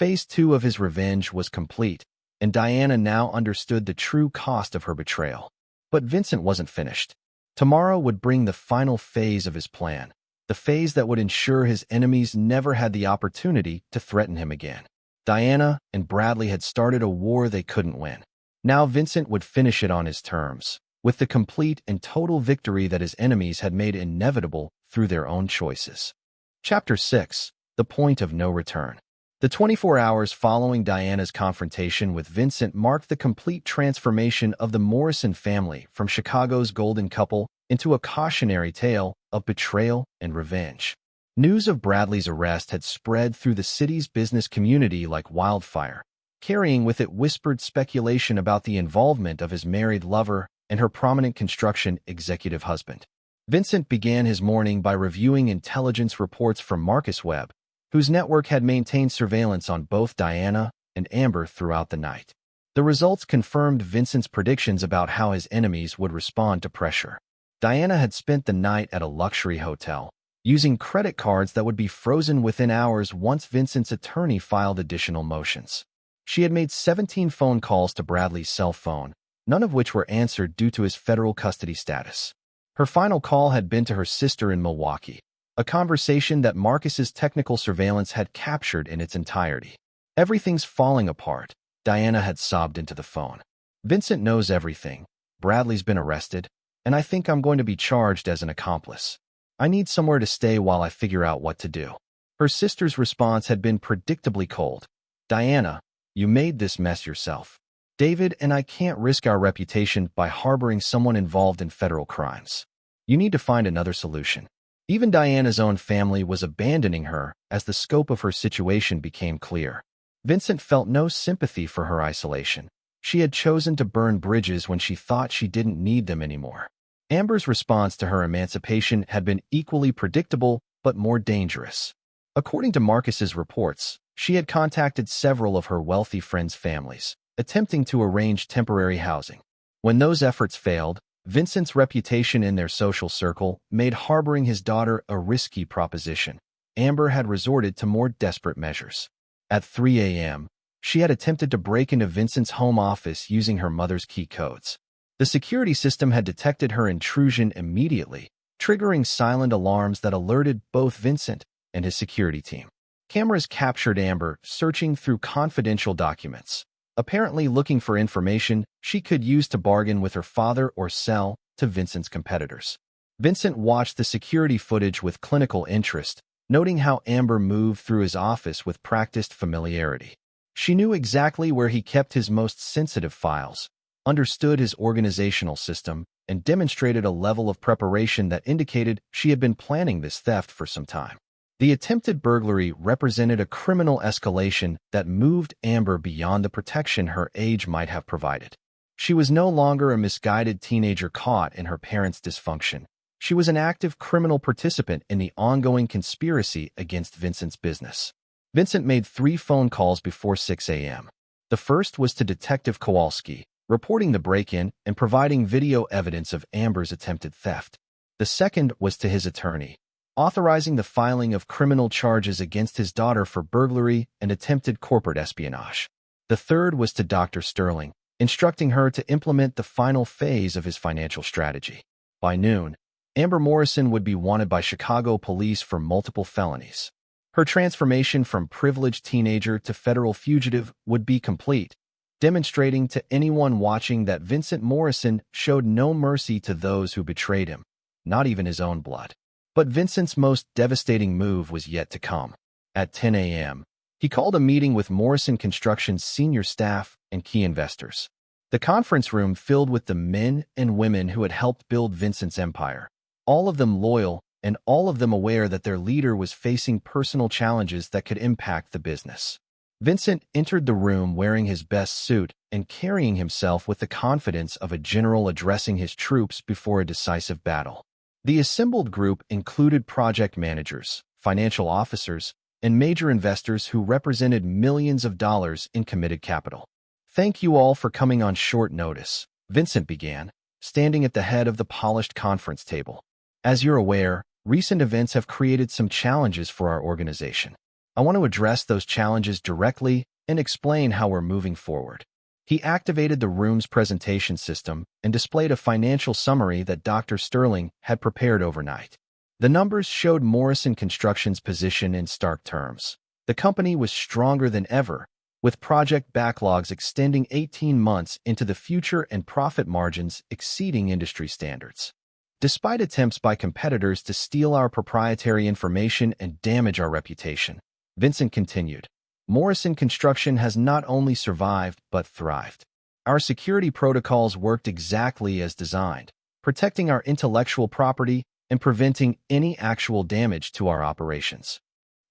Speaker 1: Phase 2 of his revenge was complete, and Diana now understood the true cost of her betrayal. But Vincent wasn't finished. Tomorrow would bring the final phase of his plan, the phase that would ensure his enemies never had the opportunity to threaten him again. Diana and Bradley had started a war they couldn't win. Now Vincent would finish it on his terms, with the complete and total victory that his enemies had made inevitable through their own choices. Chapter 6: The Point of No Return. The 24 hours following Diana's confrontation with Vincent marked the complete transformation of the Morrison family from Chicago's golden couple into a cautionary tale of betrayal and revenge. News of Bradley's arrest had spread through the city's business community like wildfire, carrying with it whispered speculation about the involvement of his married lover and her prominent construction executive husband. Vincent began his morning by reviewing intelligence reports from Marcus Webb, whose network had maintained surveillance on both Diana and Amber throughout the night. The results confirmed Vincent's predictions about how his enemies would respond to pressure. Diana had spent the night at a luxury hotel, using credit cards that would be frozen within hours once Vincent's attorney filed additional motions. She had made 17 phone calls to Bradley's cell phone, none of which were answered due to his federal custody status. Her final call had been to her sister in Milwaukee, a conversation that Marcus's technical surveillance had captured in its entirety. Everything's falling apart, Diana had sobbed into the phone. Vincent knows everything. Bradley's been arrested, and I think I'm going to be charged as an accomplice. I need somewhere to stay while I figure out what to do. Her sister's response had been predictably cold. Diana, you made this mess yourself. David and I can't risk our reputation by harboring someone involved in federal crimes. You need to find another solution. Even Diana's own family was abandoning her as the scope of her situation became clear. Vincent felt no sympathy for her isolation. She had chosen to burn bridges when she thought she didn't need them anymore. Amber's response to her emancipation had been equally predictable but more dangerous. According to Marcus's reports, she had contacted several of her wealthy friends' families, attempting to arrange temporary housing. When those efforts failed, Vincent's reputation in their social circle made harboring his daughter a risky proposition. Amber had resorted to more desperate measures. At 3 a.m., She had attempted to break into Vincent's home office using her mother's key codes. The security system had detected her intrusion immediately, triggering silent alarms that alerted both Vincent and his security team. Cameras captured Amber searching through confidential documents, apparently looking for information she could use to bargain with her father or sell to Vincent's competitors. Vincent watched the security footage with clinical interest, noting how Amber moved through his office with practiced familiarity. She knew exactly where he kept his most sensitive files, understood his organizational system, and demonstrated a level of preparation that indicated she had been planning this theft for some time. The attempted burglary represented a criminal escalation that moved Amber beyond the protection her age might have provided. She was no longer a misguided teenager caught in her parents' dysfunction. She was an active criminal participant in the ongoing conspiracy against Vincent's business. Vincent made 3 phone calls before 6 a.m. The first was to Detective Kowalski, reporting the break-in and providing video evidence of Amber's attempted theft. The second was to his attorney, authorizing the filing of criminal charges against his daughter for burglary and attempted corporate espionage. The third was to Dr. Sterling, instructing her to implement the final phase of his financial strategy. By noon, Amber Morrison would be wanted by Chicago police for multiple felonies. Her transformation from privileged teenager to federal fugitive would be complete, demonstrating to anyone watching that Vincent Morrison showed no mercy to those who betrayed him, not even his own blood. But Vincent's most devastating move was yet to come. At 10 a.m., he called a meeting with Morrison Construction's senior staff and key investors. The conference room filled with the men and women who had helped build Vincent's empire, all of them loyal and all of them aware that their leader was facing personal challenges that could impact the business. Vincent entered the room wearing his best suit and carrying himself with the confidence of a general addressing his troops before a decisive battle. The assembled group included project managers, financial officers, and major investors who represented millions of dollars in committed capital. "Thank you all for coming on short notice," Vincent began, standing at the head of the polished conference table. "As you're aware, recent events have created some challenges for our organization. I want to address those challenges directly and explain how we're moving forward." He activated the room's presentation system and displayed a financial summary that Dr. Sterling had prepared overnight. The numbers showed Morrison Construction's position in stark terms. The company was stronger than ever, with project backlogs extending 18 months into the future and profit margins exceeding industry standards. Despite attempts by competitors to steal our proprietary information and damage our reputation, Vincent continued, Morrison Construction has not only survived but thrived. Our security protocols worked exactly as designed, protecting our intellectual property and preventing any actual damage to our operations.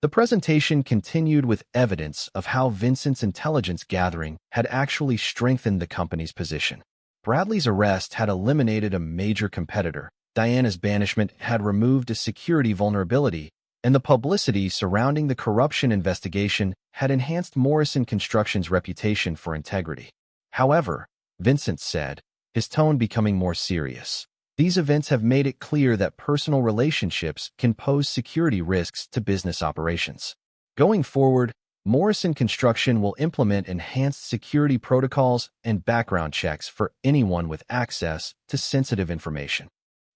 Speaker 1: The presentation continued with evidence of how Vincent's intelligence gathering had actually strengthened the company's position. Bradley's arrest had eliminated a major competitor, Diana's banishment had removed a security vulnerability, and the publicity surrounding the corruption investigation had enhanced Morrison Construction's reputation for integrity. However, Vincent said, his tone becoming more serious, these events have made it clear that personal relationships can pose security risks to business operations. Going forward, Morrison Construction will implement enhanced security protocols and background checks for anyone with access to sensitive information.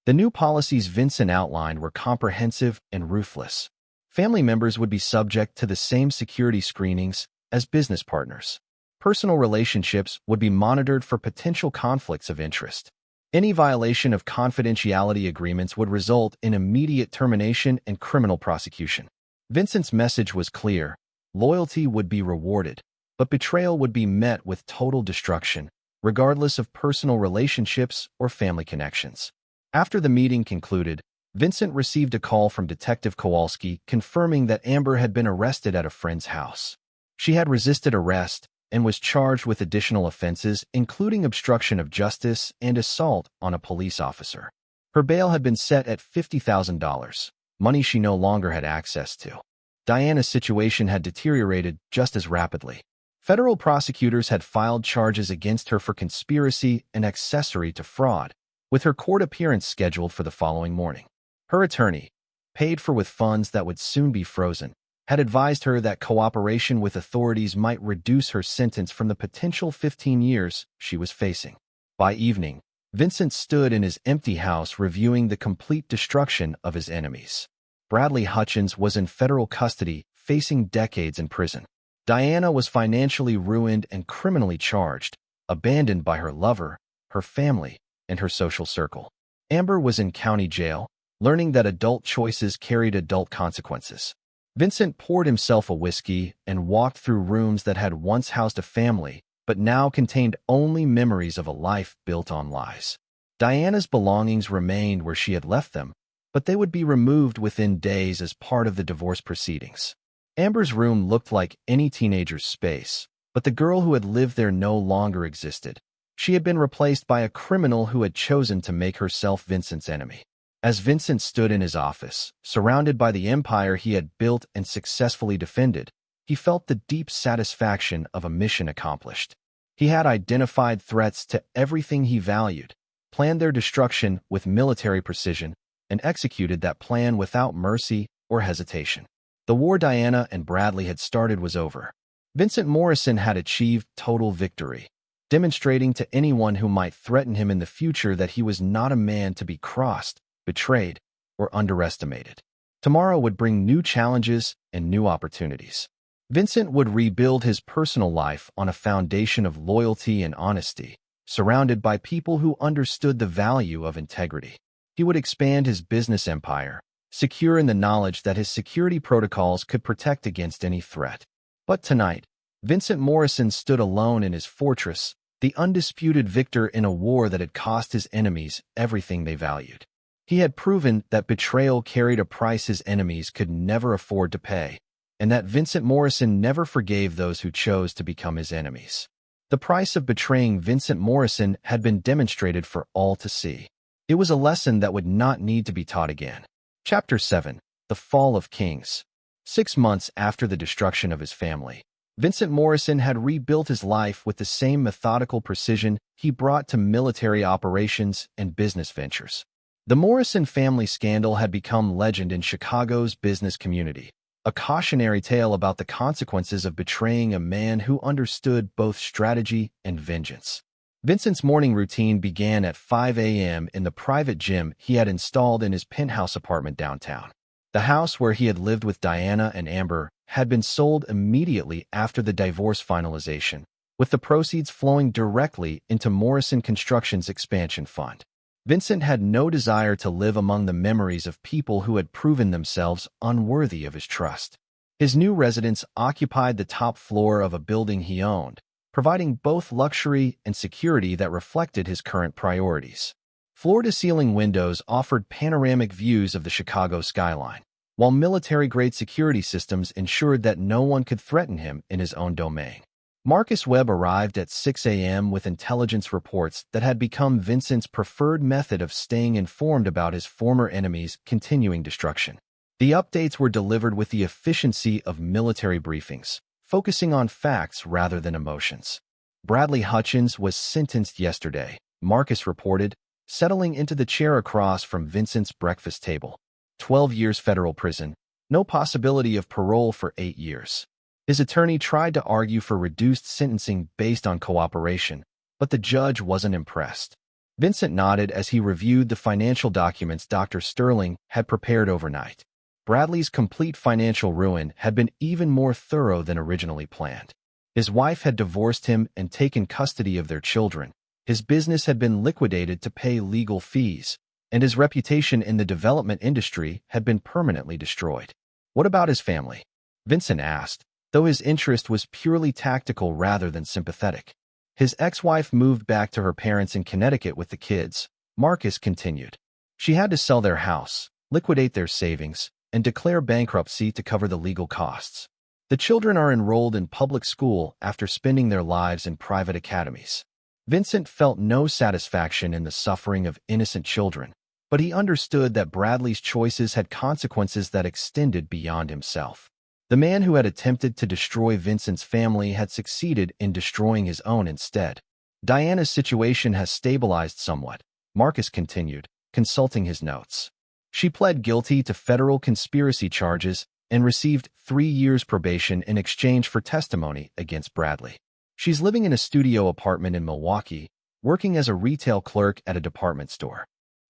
Speaker 1: The new policies Vincent outlined were comprehensive and ruthless. Family members would be subject to the same security screenings as business partners. Personal relationships would be monitored for potential conflicts of interest. Any violation of confidentiality agreements would result in immediate termination and criminal prosecution. Vincent's message was clear. Loyalty would be rewarded, but betrayal would be met with total destruction, regardless of personal relationships or family connections. After the meeting concluded, Vincent received a call from Detective Kowalski confirming that Amber had been arrested at a friend's house. She had resisted arrest and was charged with additional offenses, including obstruction of justice and assault on a police officer. Her bail had been set at $50,000, money she no longer had access to. Diana's situation had deteriorated just as rapidly. Federal prosecutors had filed charges against her for conspiracy and accessory to fraud, with her court appearance scheduled for the following morning. Her attorney, paid for with funds that would soon be frozen, had advised her that cooperation with authorities might reduce her sentence from the potential 15 years she was facing. By evening, Vincent stood in his empty house reviewing the complete destruction of his enemies. Bradley Hutchins was in federal custody, facing decades in prison. Diana was financially ruined and criminally charged, abandoned by her lover, her family, and her social circle. Amber was in county jail, learning that adult choices carried adult consequences. Vincent poured himself a whiskey and walked through rooms that had once housed a family, but now contained only memories of a life built on lies. Diana's belongings remained where she had left them, but they would be removed within days as part of the divorce proceedings. Amber's room looked like any teenager's space, but the girl who had lived there no longer existed. She had been replaced by a criminal who had chosen to make herself Vincent's enemy. As Vincent stood in his office, surrounded by the empire he had built and successfully defended, he felt the deep satisfaction of a mission accomplished. He had identified threats to everything he valued, planned their destruction with military precision, and executed that plan without mercy or hesitation. The war Diana and Bradley had started was over. Vincent Morrison had achieved total victory, demonstrating to anyone who might threaten him in the future that he was not a man to be crossed, betrayed, or underestimated. Tomorrow would bring new challenges and new opportunities. Vincent would rebuild his personal life on a foundation of loyalty and honesty, surrounded by people who understood the value of integrity. He would expand his business empire, secure in the knowledge that his security protocols could protect against any threat. But tonight, Vincent Morrison stood alone in his fortress, the undisputed victor in a war that had cost his enemies everything they valued. He had proven that betrayal carried a price his enemies could never afford to pay, and that Vincent Morrison never forgave those who chose to become his enemies. The price of betraying Vincent Morrison had been demonstrated for all to see. It was a lesson that would not need to be taught again. Chapter 7. The Fall of Kings. 6 months after the destruction of his family, Vincent Morrison had rebuilt his life with the same methodical precision he brought to military operations and business ventures. The Morrison family scandal had become legend in Chicago's business community, a cautionary tale about the consequences of betraying a man who understood both strategy and vengeance. Vincent's morning routine began at 5 a.m. in the private gym he had installed in his penthouse apartment downtown. The house where he had lived with Diana and Amber had been sold immediately after the divorce finalization, with the proceeds flowing directly into Morrison Construction's expansion fund. Vincent had no desire to live among the memories of people who had proven themselves unworthy of his trust. His new residence occupied the top floor of a building he owned, providing both luxury and security that reflected his current priorities. Floor-to-ceiling windows offered panoramic views of the Chicago skyline, while military-grade security systems ensured that no one could threaten him in his own domain. Marcus Webb arrived at 6 a.m. with intelligence reports that had become Vincent's preferred method of staying informed about his former enemies' continuing destruction. The updates were delivered with the efficiency of military briefings, focusing on facts rather than emotions. Bradley Hutchins was sentenced yesterday, Marcus reported, settling into the chair across from Vincent's breakfast table. 12 years federal prison, no possibility of parole for 8 years. His attorney tried to argue for reduced sentencing based on cooperation, but the judge wasn't impressed. Vincent nodded as he reviewed the financial documents Dr. Sterling had prepared overnight. Bradley's complete financial ruin had been even more thorough than originally planned. His wife had divorced him and taken custody of their children. His business had been liquidated to pay legal fees, and his reputation in the development industry had been permanently destroyed. What about his family? Vincent asked, though his interest was purely tactical rather than sympathetic. His ex-wife moved back to her parents in Connecticut with the kids, Marcus continued. She had to sell their house, liquidate their savings, and declare bankruptcy to cover the legal costs. The children are enrolled in public school after spending their lives in private academies. Vincent felt no satisfaction in the suffering of innocent children, but he understood that Bradley's choices had consequences that extended beyond himself. The man who had attempted to destroy Vincent's family had succeeded in destroying his own instead. Diana's situation has stabilized somewhat, Marcus continued, consulting his notes. She pled guilty to federal conspiracy charges and received 3 years probation in exchange for testimony against Bradley. She's living in a studio apartment in Milwaukee, working as a retail clerk at a department store.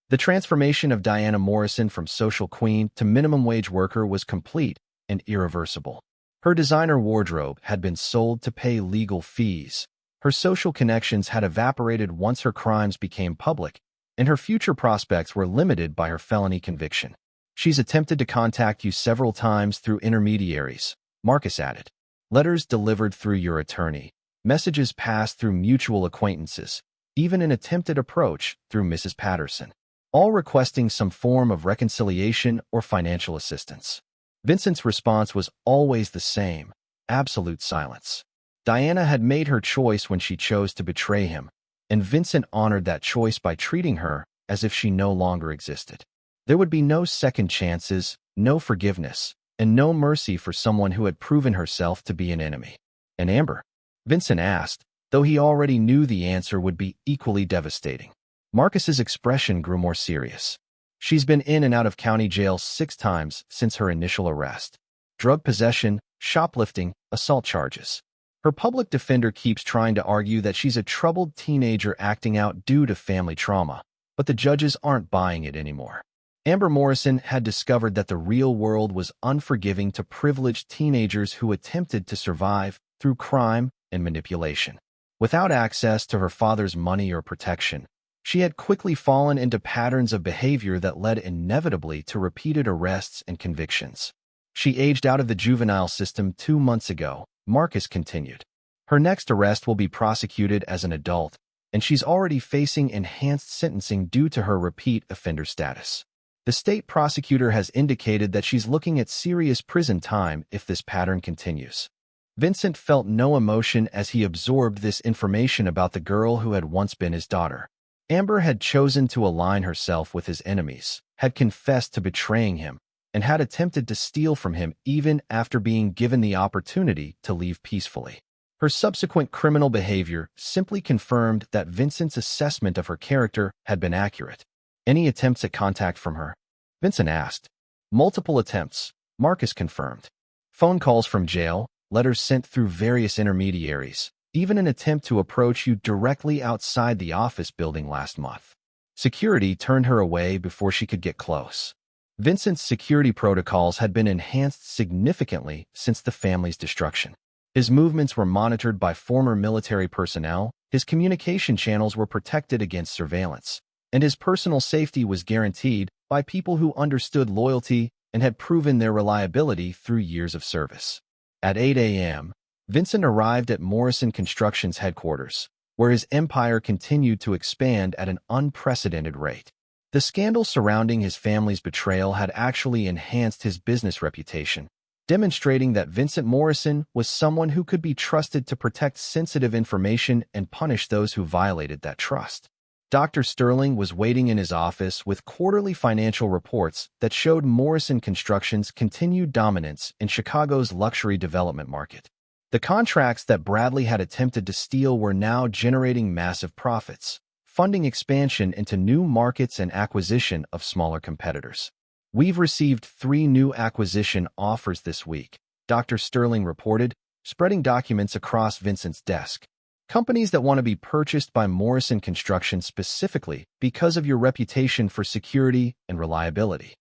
Speaker 1: The transformation of Diana Morrison from social queen to minimum wage worker was complete and irreversible. Her designer wardrobe had been sold to pay legal fees. Her social connections had evaporated once her crimes became public, and her future prospects were limited by her felony conviction. She's attempted to contact you several times through intermediaries, Marcus added. Letters delivered through your attorney, messages passed through mutual acquaintances, even an attempted approach through Mrs. Patterson, all requesting some form of reconciliation or financial assistance. Vincent's response was always the same: absolute silence. Diana had made her choice when she chose to betray him, and Vincent honored that choice by treating her as if she no longer existed. There would be no second chances, no forgiveness, and no mercy for someone who had proven herself to be an enemy. And Amber? Vincent asked, though he already knew the answer would be equally devastating. Marcus's expression grew more serious. She's been in and out of county jail 6 times since her initial arrest. Drug possession, shoplifting, assault charges. Her public defender keeps trying to argue that she's a troubled teenager acting out due to family trauma, but the judges aren't buying it anymore. Amber Morrison had discovered that the real world was unforgiving to privileged teenagers who attempted to survive through crime and manipulation. Without access to her father's money or protection, she had quickly fallen into patterns of behavior that led inevitably to repeated arrests and convictions. She aged out of the juvenile system 2 months ago, Marcus continued. Her next arrest will be prosecuted as an adult, and she's already facing enhanced sentencing due to her repeat offender status. The state prosecutor has indicated that she's looking at serious prison time if this pattern continues. Vincent felt no emotion as he absorbed this information about the girl who had once been his daughter. Amber had chosen to align herself with his enemies, had confessed to betraying him, and had attempted to steal from him even after being given the opportunity to leave peacefully. Her subsequent criminal behavior simply confirmed that Vincent's assessment of her character had been accurate. Any attempts at contact from her? Vincent asked. Multiple attempts, Marcus confirmed. Phone calls from jail, letters sent through various intermediaries, even an attempt to approach you directly outside the office building last month. Security turned her away before she could get close. Vincent's security protocols had been enhanced significantly since the family's destruction. His movements were monitored by former military personnel, his communication channels were protected against surveillance, and his personal safety was guaranteed by people who understood loyalty and had proven their reliability through years of service. At 8 a.m., Vincent arrived at Morrison Construction's headquarters, where his empire continued to expand at an unprecedented rate. The scandal surrounding his family's betrayal had actually enhanced his business reputation, demonstrating that Vincent Morrison was someone who could be trusted to protect sensitive information and punish those who violated that trust. Dr. Sterling was waiting in his office with quarterly financial reports that showed Morrison Construction's continued dominance in Chicago's luxury development market. The contracts that Bradley had attempted to steal were now generating massive profits, funding expansion into new markets and acquisition of smaller competitors. We've received 3 new acquisition offers this week, Dr. Sterling reported, spreading documents across Vincent's desk. Companies that want to be purchased by Morrison Construction specifically because of your reputation for security and reliability.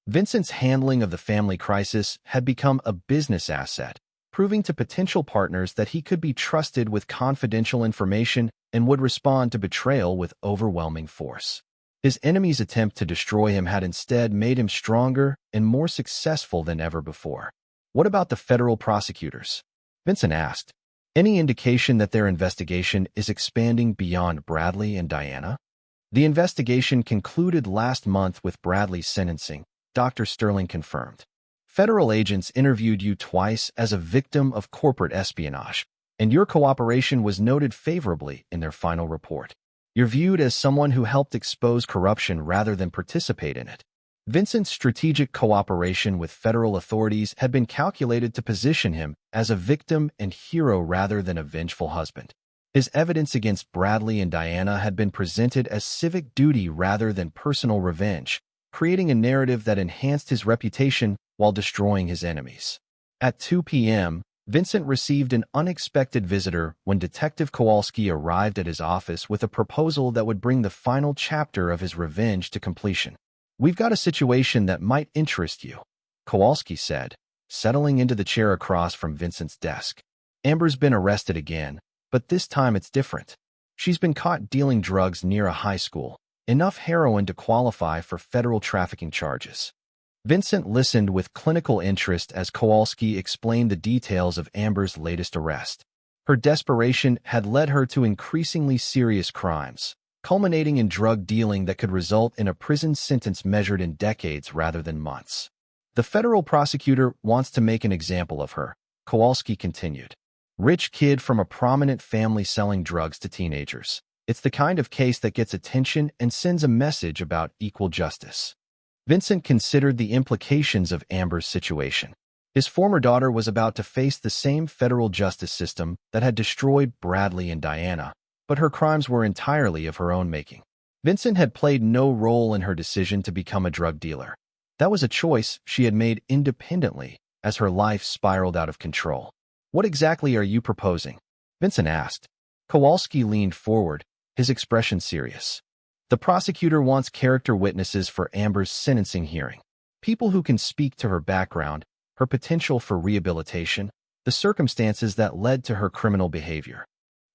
Speaker 1: Vincent's handling of the family crisis had become a business asset, proving to potential partners that he could be trusted with confidential information and would respond to betrayal with overwhelming force. His enemies' attempt to destroy him had instead made him stronger and more successful than ever before. What about the federal prosecutors? Vincent asked. Any indication that their investigation is expanding beyond Bradley and Diana? The investigation concluded last month with Bradley's sentencing, Dr. Sterling confirmed. Federal agents interviewed you twice as a victim of corporate espionage, and your cooperation was noted favorably in their final report. You're viewed as someone who helped expose corruption rather than participate in it. Vincent's strategic cooperation with federal authorities had been calculated to position him as a victim and hero rather than a vengeful husband. His evidence against Bradley and Diana had been presented as civic duty rather than personal revenge, creating a narrative that enhanced his reputation while destroying his enemies. At 2 p.m., Vincent received an unexpected visitor when Detective Kowalski arrived at his office with a proposal that would bring the final chapter of his revenge to completion. "We've got a situation that might interest you," Kowalski said, settling into the chair across from Vincent's desk. "Amber's been arrested again, but this time it's different. She's been caught dealing drugs near a high school, enough heroin to qualify for federal trafficking charges." Vincent listened with clinical interest as Kowalski explained the details of Amber's latest arrest. Her desperation had led her to increasingly serious crimes, culminating in drug dealing that could result in a prison sentence measured in decades rather than months. "The federal prosecutor wants to make an example of her," Kowalski continued. "Rich kid from a prominent family selling drugs to teenagers. It's the kind of case that gets attention and sends a message about equal justice." Vincent considered the implications of Amber's situation. His former daughter was about to face the same federal justice system that had destroyed Bradley and Diana, but her crimes were entirely of her own making. Vincent had played no role in her decision to become a drug dealer. That was a choice she had made independently as her life spiraled out of control. "What exactly are you proposing?" Vincent asked. Kowalski leaned forward, his expression serious. "The prosecutor wants character witnesses for Amber's sentencing hearing. People who can speak to her background, her potential for rehabilitation, the circumstances that led to her criminal behavior."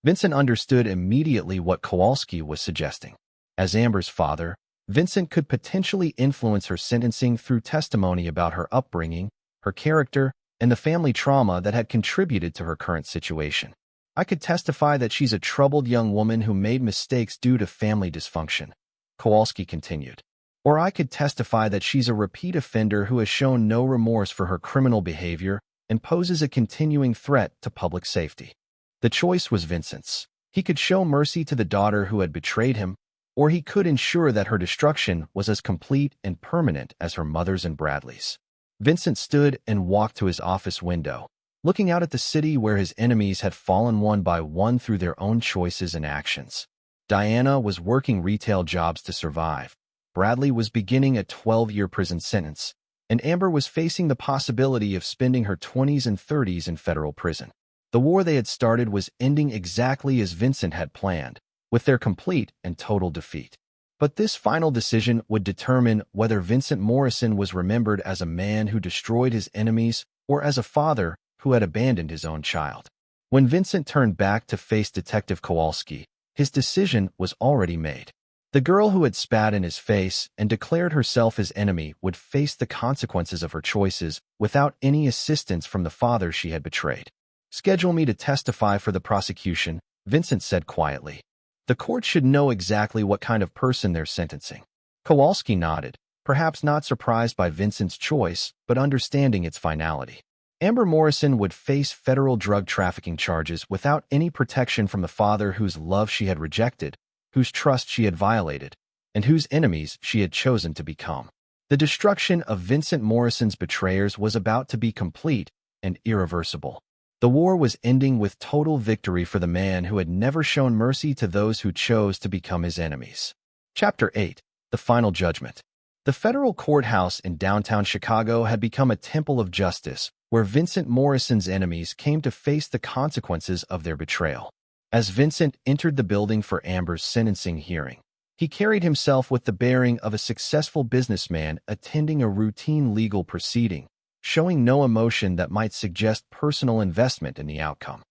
Speaker 1: Vincent understood immediately what Kowalski was suggesting. As Amber's father, Vincent could potentially influence her sentencing through testimony about her upbringing, her character, and the family trauma that had contributed to her current situation. "I could testify that she's a troubled young woman who made mistakes due to family dysfunction," Kowalski continued. "Or I could testify that she's a repeat offender who has shown no remorse for her criminal behavior and poses a continuing threat to public safety." The choice was Vincent's. He could show mercy to the daughter who had betrayed him, or he could ensure that her destruction was as complete and permanent as her mother's and Bradley's. Vincent stood and walked to his office window, looking out at the city where his enemies had fallen one by one through their own choices and actions. Diana was working retail jobs to survive. Bradley was beginning a 12-year prison sentence, and Amber was facing the possibility of spending her 20s and 30s in federal prison. The war they had started was ending exactly as Vincent had planned, with their complete and total defeat. But this final decision would determine whether Vincent Morrison was remembered as a man who destroyed his enemies or as a father who had abandoned his own child. When Vincent turned back to face Detective Kowalski, his decision was already made. The girl who had spat in his face and declared herself his enemy would face the consequences of her choices without any assistance from the father she had betrayed. "Schedule me to testify for the prosecution," Vincent said quietly. "The court should know exactly what kind of person they're sentencing." Kowalski nodded, perhaps not surprised by Vincent's choice, but understanding its finality. Amber Morrison would face federal drug trafficking charges without any protection from the father whose love she had rejected, whose trust she had violated, and whose enemies she had chosen to become. The destruction of Vincent Morrison's betrayers was about to be complete and irreversible. The war was ending with total victory for the man who had never shown mercy to those who chose to become his enemies. Chapter 8. The Final Judgment. The federal courthouse in downtown Chicago had become a temple of justice, where Vincent Morrison's enemies came to face the consequences of their betrayal. As Vincent entered the building for Amber's sentencing hearing, he carried himself with the bearing of a successful businessman attending a routine legal proceeding, showing no emotion that might suggest personal investment in the outcome.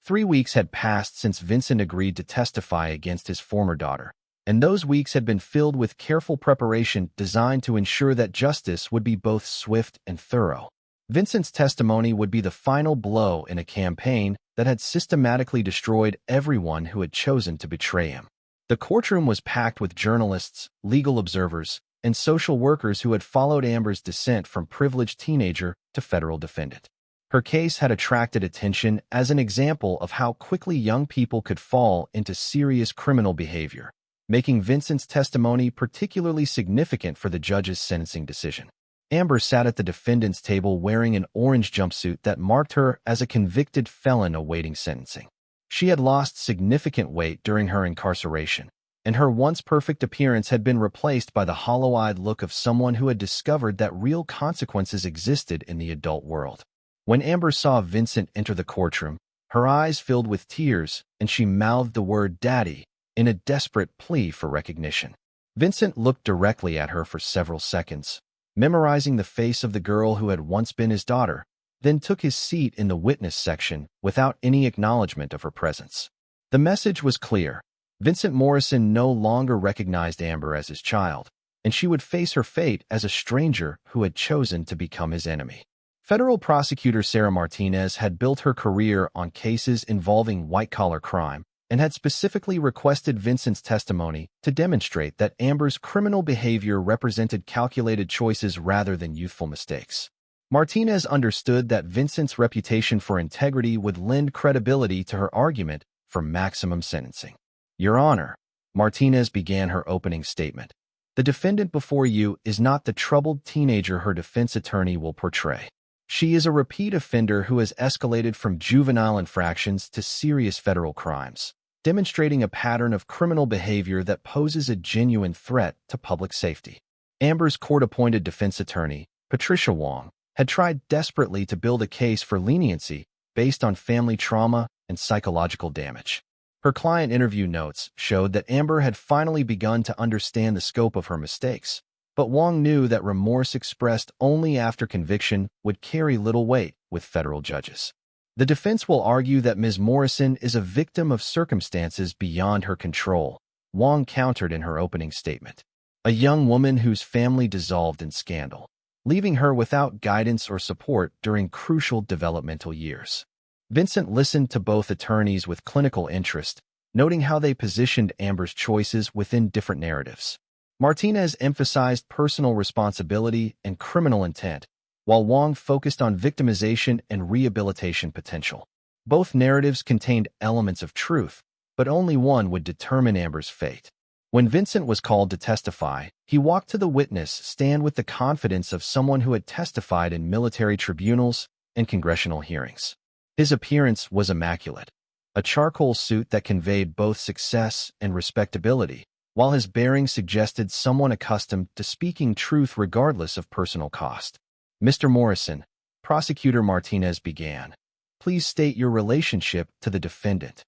Speaker 1: 3 weeks had passed since Vincent agreed to testify against his former daughter, and those weeks had been filled with careful preparation designed to ensure that justice would be both swift and thorough. Vincent's testimony would be the final blow in a campaign that had systematically destroyed everyone who had chosen to betray him. The courtroom was packed with journalists, legal observers, and social workers who had followed Amber's descent from privileged teenager to federal defendant. Her case had attracted attention as an example of how quickly young people could fall into serious criminal behavior, making Vincent's testimony particularly significant for the judge's sentencing decision. Amber sat at the defendant's table wearing an orange jumpsuit that marked her as a convicted felon awaiting sentencing. She had lost significant weight during her incarceration, and her once perfect appearance had been replaced by the hollow-eyed look of someone who had discovered that real consequences existed in the adult world. When Amber saw Vincent enter the courtroom, her eyes filled with tears, and she mouthed the word "Daddy" in a desperate plea for recognition. Vincent looked directly at her for several seconds, memorizing the face of the girl who had once been his daughter, then took his seat in the witness section without any acknowledgement of her presence. The message was clear. Vincent Morrison no longer recognized Amber as his child, and she would face her fate as a stranger who had chosen to become his enemy. Federal prosecutor Sarah Martinez had built her career on cases involving white-collar crime and had specifically requested Vincent's testimony to demonstrate that Amber's criminal behavior represented calculated choices rather than youthful mistakes. Martinez understood that Vincent's reputation for integrity would lend credibility to her argument for maximum sentencing. "Your Honor," Martinez began her opening statement, "the defendant before you is not the troubled teenager her defense attorney will portray. She is a repeat offender who has escalated from juvenile infractions to serious federal crimes, demonstrating a pattern of criminal behavior that poses a genuine threat to public safety." Amber's court-appointed defense attorney, Patricia Wong, had tried desperately to build a case for leniency based on family trauma and psychological damage. Her client interview notes showed that Amber had finally begun to understand the scope of her mistakes, but Wong knew that remorse expressed only after conviction would carry little weight with federal judges. The defense will argue that Ms. Morrison is a victim of circumstances beyond her control, Wong countered in her opening statement. A young woman whose family dissolved in scandal, leaving her without guidance or support during crucial developmental years. Vincent listened to both attorneys with clinical interest, noting how they positioned Amber's choices within different narratives. Martinez emphasized personal responsibility and criminal intent, while Wong focused on victimization and rehabilitation potential. Both narratives contained elements of truth, but only one would determine Amber's fate. When Vincent was called to testify, he walked to the witness stand with the confidence of someone who had testified in military tribunals and congressional hearings. His appearance was immaculate, a charcoal suit that conveyed both success and respectability, while his bearing suggested someone accustomed to speaking truth regardless of personal cost. "Mr. Morrison," Prosecutor Martinez began, "please state your relationship to the defendant."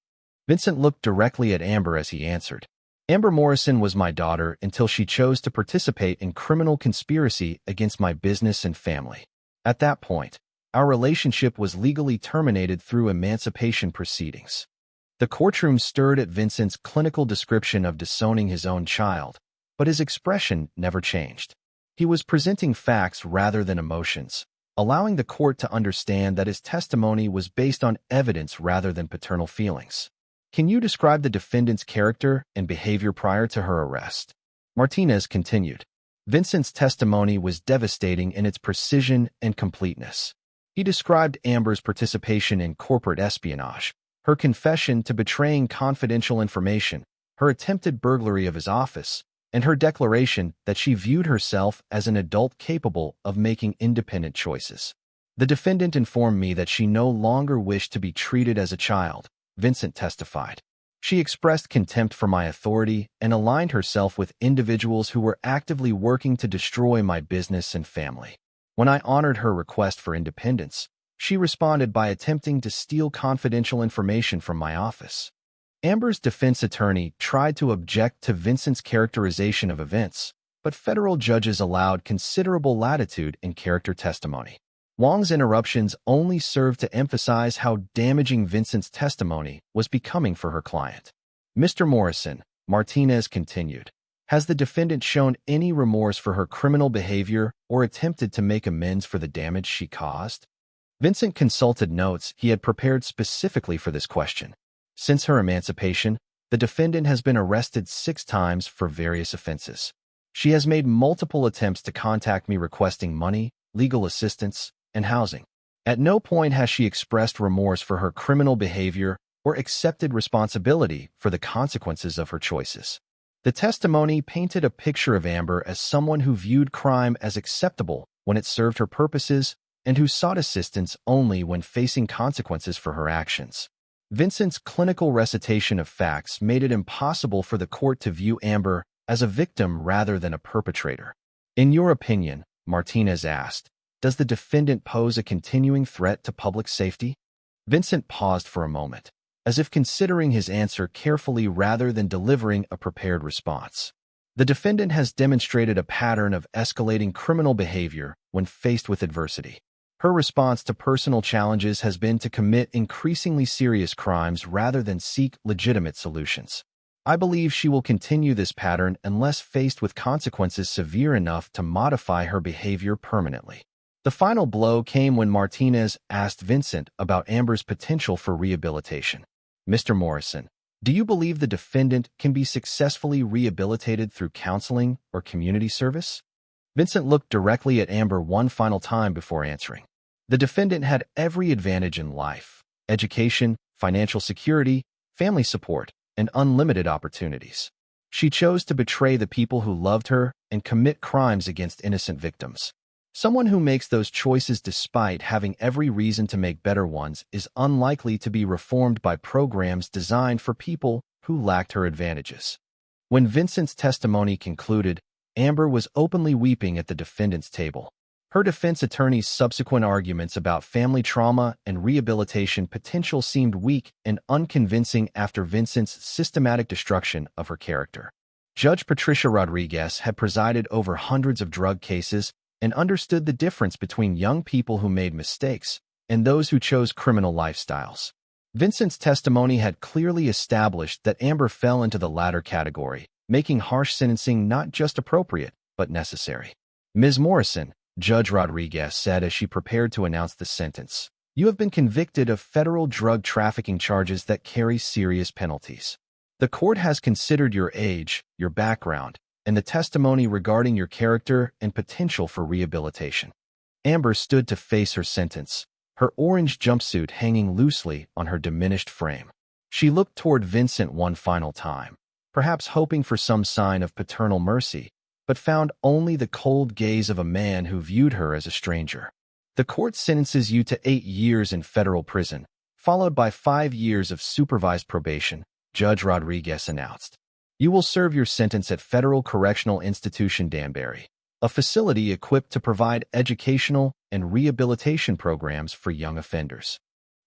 Speaker 1: Vincent looked directly at Amber as he answered. "Amber Morrison was my daughter until she chose to participate in criminal conspiracy against my business and family. At that point, our relationship was legally terminated through emancipation proceedings." The courtroom stirred at Vincent's clinical description of disowning his own child, but his expression never changed. He was presenting facts rather than emotions, allowing the court to understand that his testimony was based on evidence rather than paternal feelings. "Can you describe the defendant's character and behavior prior to her arrest?" Martinez continued. Vincent's testimony was devastating in its precision and completeness. He described Amber's participation in corporate espionage, her confession to betraying confidential information, her attempted burglary of his office, and her declaration that she viewed herself as an adult capable of making independent choices. "The defendant informed me that she no longer wished to be treated as a child," Vincent testified. "She expressed contempt for my authority and aligned herself with individuals who were actively working to destroy my business and family. When I honored her request for independence, she responded by attempting to steal confidential information from my office." Amber's defense attorney tried to object to Vincent's characterization of events, but federal judges allowed considerable latitude in character testimony. Wong's interruptions only served to emphasize how damaging Vincent's testimony was becoming for her client. "Mr. Morrison," Martinez continued, "has the defendant shown any remorse for her criminal behavior or attempted to make amends for the damage she caused?" Vincent consulted notes he had prepared specifically for this question. Since her emancipation, the defendant has been arrested 6 times for various offenses. She has made multiple attempts to contact me requesting money, legal assistance, and housing. At no point has she expressed remorse for her criminal behavior or accepted responsibility for the consequences of her choices. The testimony painted a picture of Amber as someone who viewed crime as acceptable when it served her purposes and who sought assistance only when facing consequences for her actions. Vincent's clinical recitation of facts made it impossible for the court to view Amber as a victim rather than a perpetrator. In your opinion, Martinez asked, does the defendant pose a continuing threat to public safety? Vincent paused for a moment, as if considering his answer carefully rather than delivering a prepared response. The defendant has demonstrated a pattern of escalating criminal behavior when faced with adversity. Her response to personal challenges has been to commit increasingly serious crimes rather than seek legitimate solutions. I believe she will continue this pattern unless faced with consequences severe enough to modify her behavior permanently. The final blow came when Martinez asked Vincent about Amber's potential for rehabilitation. Mr. Morrison, do you believe the defendant can be successfully rehabilitated through counseling or community service? Vincent looked directly at Amber one final time before answering. The defendant had every advantage in life: education, financial security, family support, and unlimited opportunities. She chose to betray the people who loved her and commit crimes against innocent victims. Someone who makes those choices despite having every reason to make better ones is unlikely to be reformed by programs designed for people who lacked her advantages. When Vincent's testimony concluded, Amber was openly weeping at the defendant's table. Her defense attorney's subsequent arguments about family trauma and rehabilitation potential seemed weak and unconvincing after Vincent's systematic destruction of her character. Judge Patricia Rodriguez had presided over hundreds of drug cases and understood the difference between young people who made mistakes and those who chose criminal lifestyles. Vincent's testimony had clearly established that Amber fell into the latter category, making harsh sentencing not just appropriate, but necessary. Ms. Morrison, Judge Rodriguez said as she prepared to announce the sentence, you have been convicted of federal drug trafficking charges that carry serious penalties. The court has considered your age, your background, and the testimony regarding your character and potential for rehabilitation. Amber stood to face her sentence, her orange jumpsuit hanging loosely on her diminished frame. She looked toward Vincent one final time, perhaps hoping for some sign of paternal mercy, but found only the cold gaze of a man who viewed her as a stranger. The court sentences you to 8 years in federal prison, followed by 5 years of supervised probation, Judge Rodriguez announced. You will serve your sentence at Federal Correctional Institution Danbury, a facility equipped to provide educational and rehabilitation programs for young offenders.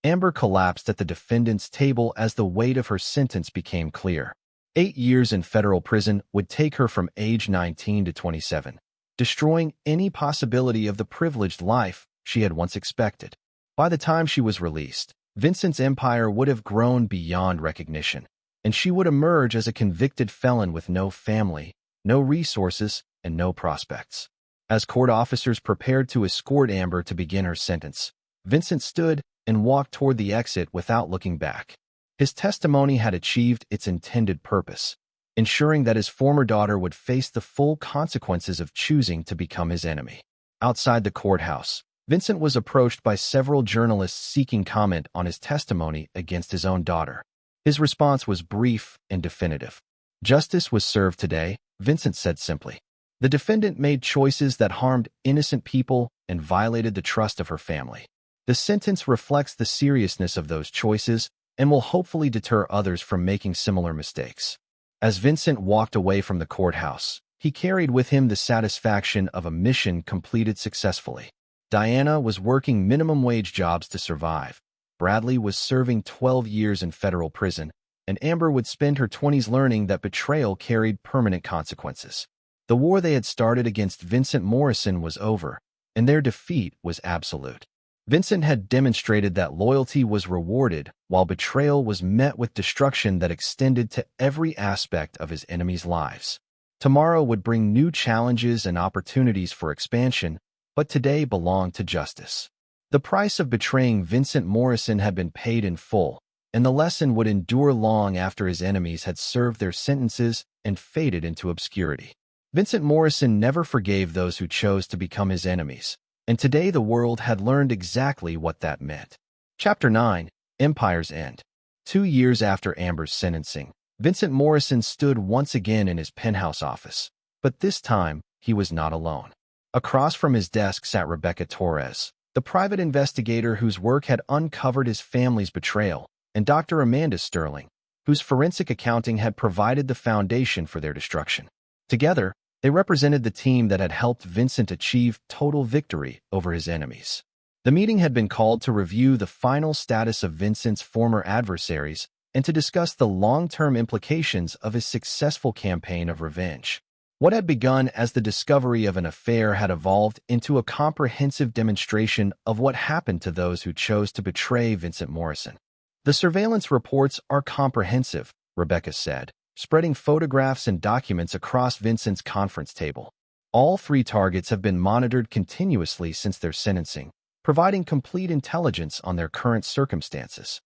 Speaker 1: Amber collapsed at the defendant's table as the weight of her sentence became clear. 8 years in federal prison would take her from age 19 to 27, destroying any possibility of the privileged life she had once expected. By the time she was released, Vincent's empire would have grown beyond recognition, and she would emerge as a convicted felon with no family, no resources, and no prospects. As court officers prepared to escort Amber to begin her sentence, Vincent stood and walked toward the exit without looking back. His testimony had achieved its intended purpose, ensuring that his former daughter would face the full consequences of choosing to become his enemy. Outside the courthouse, Vincent was approached by several journalists seeking comment on his testimony against his own daughter. His response was brief and definitive. Justice was served today, Vincent said simply. The defendant made choices that harmed innocent people and violated the trust of her family. The sentence reflects the seriousness of those choices and will hopefully deter others from making similar mistakes. As Vincent walked away from the courthouse, he carried with him the satisfaction of a mission completed successfully. Diana was working minimum-wage jobs to survive. Bradley was serving 12 years in federal prison, and Amber would spend her 20s learning that betrayal carried permanent consequences. The war they had started against Vincent Morrison was over, and their defeat was absolute. Vincent had demonstrated that loyalty was rewarded, while betrayal was met with destruction that extended to every aspect of his enemies' lives. Tomorrow would bring new challenges and opportunities for expansion, but today belonged to justice. The price of betraying Vincent Morrison had been paid in full, and the lesson would endure long after his enemies had served their sentences and faded into obscurity. Vincent Morrison never forgave those who chose to become his enemies, and today the world had learned exactly what that meant. Chapter 9, Empire's End. 2 years after Amber's sentencing, Vincent Morrison stood once again in his penthouse office, but this time he was not alone. Across from his desk sat Rebecca Torres, the private investigator whose work had uncovered his family's betrayal and Dr. Amanda Sterling, whose forensic accounting had provided the foundation for their destruction. Together, they represented the team that had helped Vincent achieve total victory over his enemies. The meeting had been called to review the final status of Vincent's former adversaries and to discuss the long-term implications of his successful campaign of revenge. What had begun as the discovery of an affair had evolved into a comprehensive demonstration of what happened to those who chose to betray Vincent Morrison. The surveillance reports are comprehensive, Rebecca said, spreading photographs and documents across Vincent's conference table. All 3 targets have been monitored continuously since their sentencing, providing complete intelligence on their current circumstances.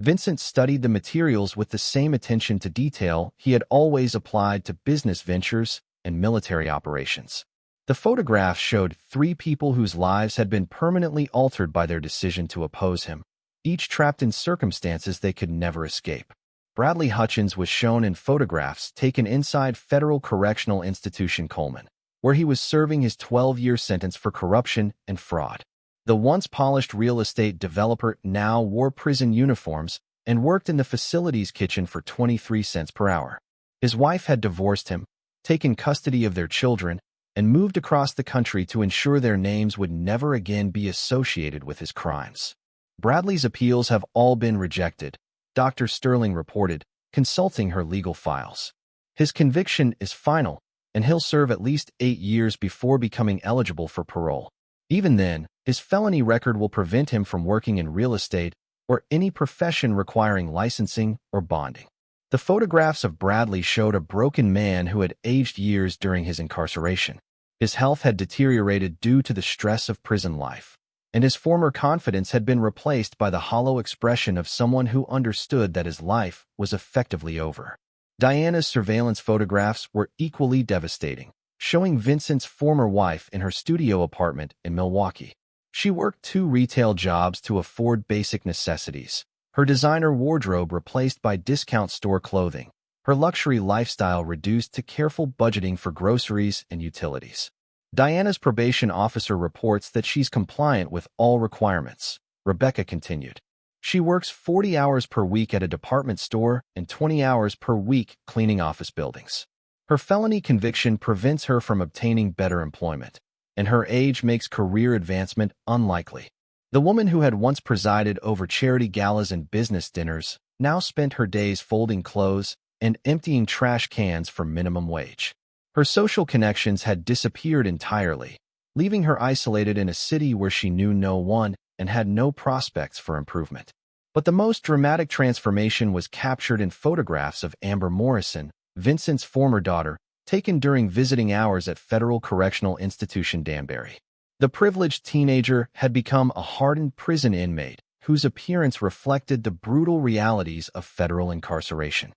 Speaker 1: Vincent studied the materials with the same attention to detail he had always applied to business ventures and military operations. The photographs showed 3 people whose lives had been permanently altered by their decision to oppose him, each trapped in circumstances they could never escape. Bradley Hutchins was shown in photographs taken inside Federal Correctional Institution Coleman, where he was serving his 12-year sentence for corruption and fraud. The once polished real estate developer now wore prison uniforms and worked in the facility's kitchen for 23 cents per hour. His wife had divorced him, taken custody of their children, and moved across the country to ensure their names would never again be associated with his crimes. Bradley's appeals have all been rejected, Dr. Sterling reported, consulting her legal files. His conviction is final, and he'll serve at least 8 years before becoming eligible for parole. Even then, his felony record will prevent him from working in real estate or any profession requiring licensing or bonding. The photographs of Bradley showed a broken man who had aged years during his incarceration. His health had deteriorated due to the stress of prison life, and his former confidence had been replaced by the hollow expression of someone who understood that his life was effectively over. Diana's surveillance photographs were equally devastating, showing Vincent's former wife in her studio apartment in Milwaukee. She worked 2 retail jobs to afford basic necessities, her designer wardrobe replaced by discount store clothing, her luxury lifestyle reduced to careful budgeting for groceries and utilities. Diana's probation officer reports that she's compliant with all requirements, Rebecca continued. She works 40 hours per week at a department store and 20 hours per week cleaning office buildings. Her felony conviction prevents her from obtaining better employment, and her age makes career advancement unlikely. The woman who had once presided over charity galas and business dinners now spent her days folding clothes and emptying trash cans for minimum wage. Her social connections had disappeared entirely, leaving her isolated in a city where she knew no one and had no prospects for improvement. But the most dramatic transformation was captured in photographs of Amber Morrison, Vincent's former daughter, taken during visiting hours at Federal Correctional Institution Danbury. The privileged teenager had become a hardened prison inmate whose appearance reflected the brutal realities of federal incarceration.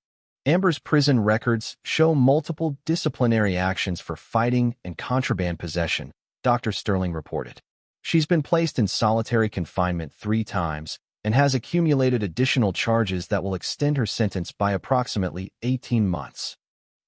Speaker 1: Amber's prison records show multiple disciplinary actions for fighting and contraband possession, Dr. Sterling reported. She's been placed in solitary confinement 3 times and has accumulated additional charges that will extend her sentence by approximately 18 months.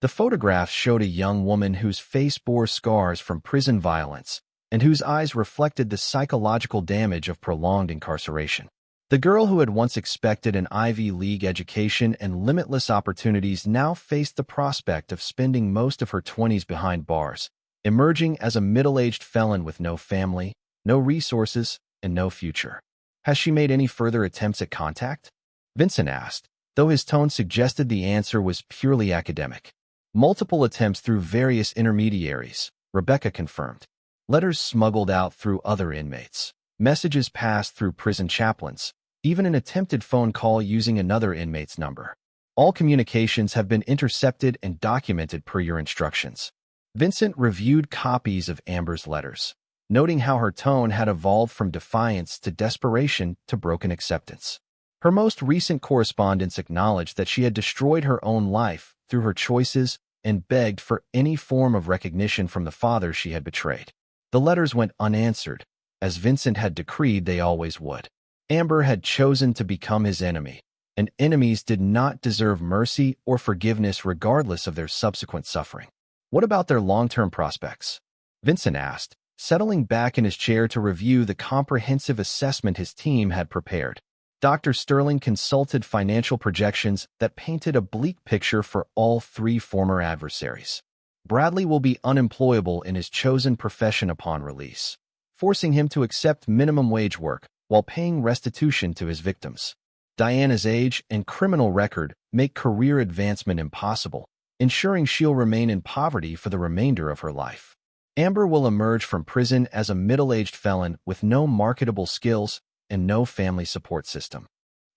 Speaker 1: The photographs showed a young woman whose face bore scars from prison violence and whose eyes reflected the psychological damage of prolonged incarceration. The girl who had once expected an Ivy League education and limitless opportunities now faced the prospect of spending most of her 20s behind bars, emerging as a middle-aged felon with no family, no resources, and no future. Has she made any further attempts at contact? Vincent asked, though his tone suggested the answer was purely academic. Multiple attempts through various intermediaries, Rebecca confirmed. Letters smuggled out through other inmates. Messages passed through prison chaplains. Even an attempted phone call using another inmate's number. All communications have been intercepted and documented per your instructions. Vincent reviewed copies of Amber's letters, noting how her tone had evolved from defiance to desperation to broken acceptance. Her most recent correspondence acknowledged that she had destroyed her own life through her choices and begged for any form of recognition from the father she had betrayed. The letters went unanswered, as Vincent had decreed they always would. Amber had chosen to become his enemy, and enemies did not deserve mercy or forgiveness regardless of their subsequent suffering. What about their long-term prospects? Vincent asked, settling back in his chair to review the comprehensive assessment his team had prepared. Dr. Sterling consulted financial projections that painted a bleak picture for all three former adversaries. Bradley will be unemployable in his chosen profession upon release, forcing him to accept minimum wage work while paying restitution to his victims. Diana's age and criminal record make career advancement impossible, ensuring she'll remain in poverty for the remainder of her life. Amber will emerge from prison as a middle-aged felon with no marketable skills and no family support system.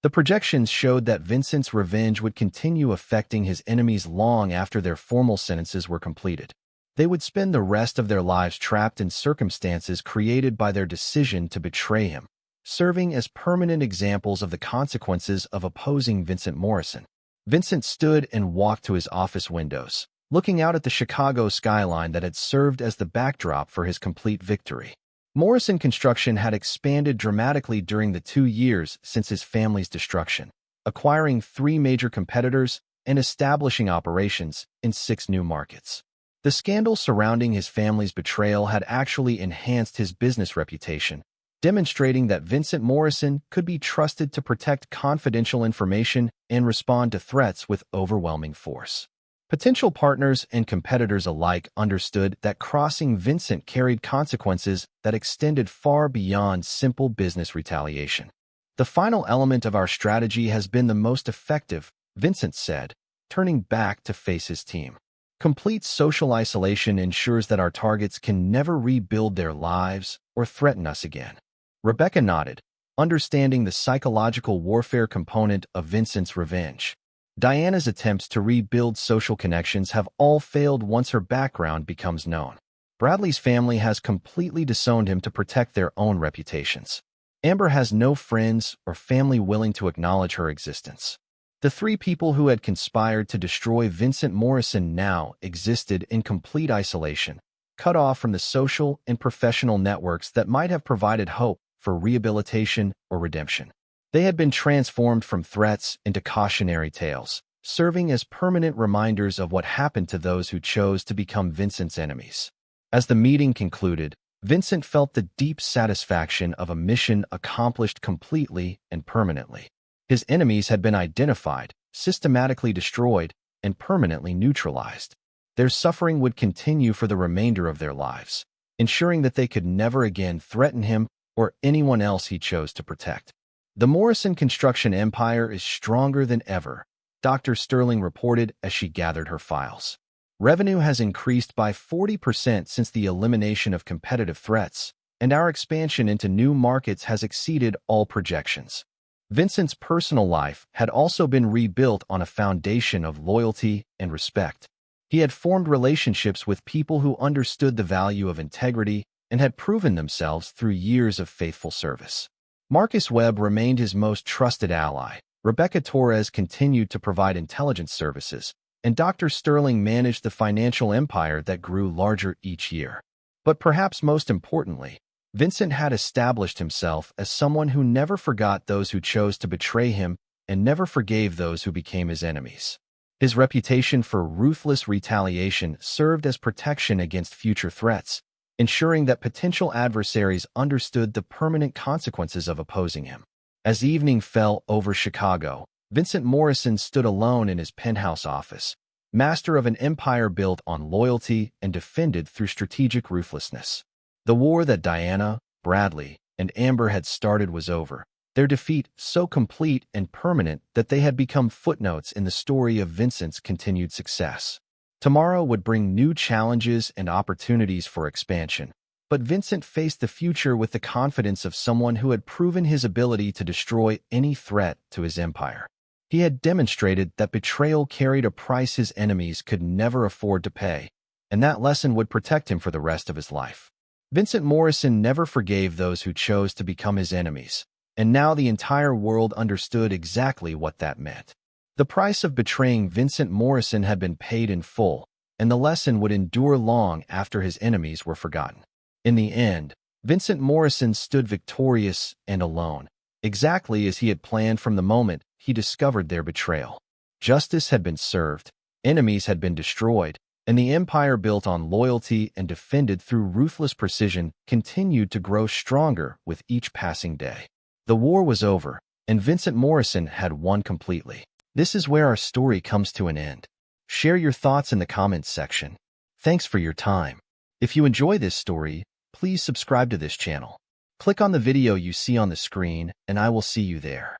Speaker 1: The projections showed that Vincent's revenge would continue affecting his enemies long after their formal sentences were completed. They would spend the rest of their lives trapped in circumstances created by their decision to betray him, serving as permanent examples of the consequences of opposing Vincent Morrison. Vincent stood and walked to his office windows, looking out at the Chicago skyline that had served as the backdrop for his complete victory. Morrison Construction had expanded dramatically during the 2 years since his family's destruction, acquiring 3 major competitors and establishing operations in 6 new markets. The scandal surrounding his family's betrayal had actually enhanced his business reputation, demonstrating that Vincent Morrison could be trusted to protect confidential information and respond to threats with overwhelming force. Potential partners and competitors alike understood that crossing Vincent carried consequences that extended far beyond simple business retaliation. "The final element of our strategy has been the most effective," Vincent said, turning back to face his team. "Complete social isolation ensures that our targets can never rebuild their lives or threaten us again." Rebecca nodded, understanding the psychological warfare component of Vincent's revenge. Diana's attempts to rebuild social connections have all failed once her background becomes known. Bradley's family has completely disowned him to protect their own reputations. Amber has no friends or family willing to acknowledge her existence. The 3 people who had conspired to destroy Vincent Morrison now existed in complete isolation, cut off from the social and professional networks that might have provided hope for rehabilitation or redemption. They had been transformed from threats into cautionary tales, serving as permanent reminders of what happened to those who chose to become Vincent's enemies. As the meeting concluded, Vincent felt the deep satisfaction of a mission accomplished completely and permanently. His enemies had been identified, systematically destroyed, and permanently neutralized. Their suffering would continue for the remainder of their lives, ensuring that they could never again threaten him or anyone else he chose to protect. "The Morrison construction empire is stronger than ever," Dr. Sterling reported as she gathered her files. "Revenue has increased by 40% since the elimination of competitive threats, and our expansion into new markets has exceeded all projections." Vincent's personal life had also been rebuilt on a foundation of loyalty and respect. He had formed relationships with people who understood the value of integrity and had proven themselves through years of faithful service. Marcus Webb remained his most trusted ally. Rebecca Torres continued to provide intelligence services, and Dr. Sterling managed the financial empire that grew larger each year. But perhaps most importantly, Vincent had established himself as someone who never forgot those who chose to betray him and never forgave those who became his enemies. His reputation for ruthless retaliation served as protection against future threats, ensuring that potential adversaries understood the permanent consequences of opposing him. As evening fell over Chicago, Vincent Morrison stood alone in his penthouse office, master of an empire built on loyalty and defended through strategic ruthlessness. The war that Diana, Bradley, and Amber had started was over, their defeat so complete and permanent that they had become footnotes in the story of Vincent's continued success. Tomorrow would bring new challenges and opportunities for expansion, but Vincent faced the future with the confidence of someone who had proven his ability to destroy any threat to his empire. He had demonstrated that betrayal carried a price his enemies could never afford to pay, and that lesson would protect him for the rest of his life. Vincent Morrison never forgave those who chose to become his enemies, and now the entire world understood exactly what that meant. The price of betraying Vincent Morrison had been paid in full, and the lesson would endure long after his enemies were forgotten. In the end, Vincent Morrison stood victorious and alone, exactly as he had planned from the moment he discovered their betrayal. Justice had been served, enemies had been destroyed, and the empire built on loyalty and defended through ruthless precision continued to grow stronger with each passing day. The war was over, and Vincent Morrison had one completely. This is where our story comes to an end. Share your thoughts in the comments section. Thanks for your time. If you enjoy this story, please subscribe to this channel. Click on the video you see on the screen, and I will see you there.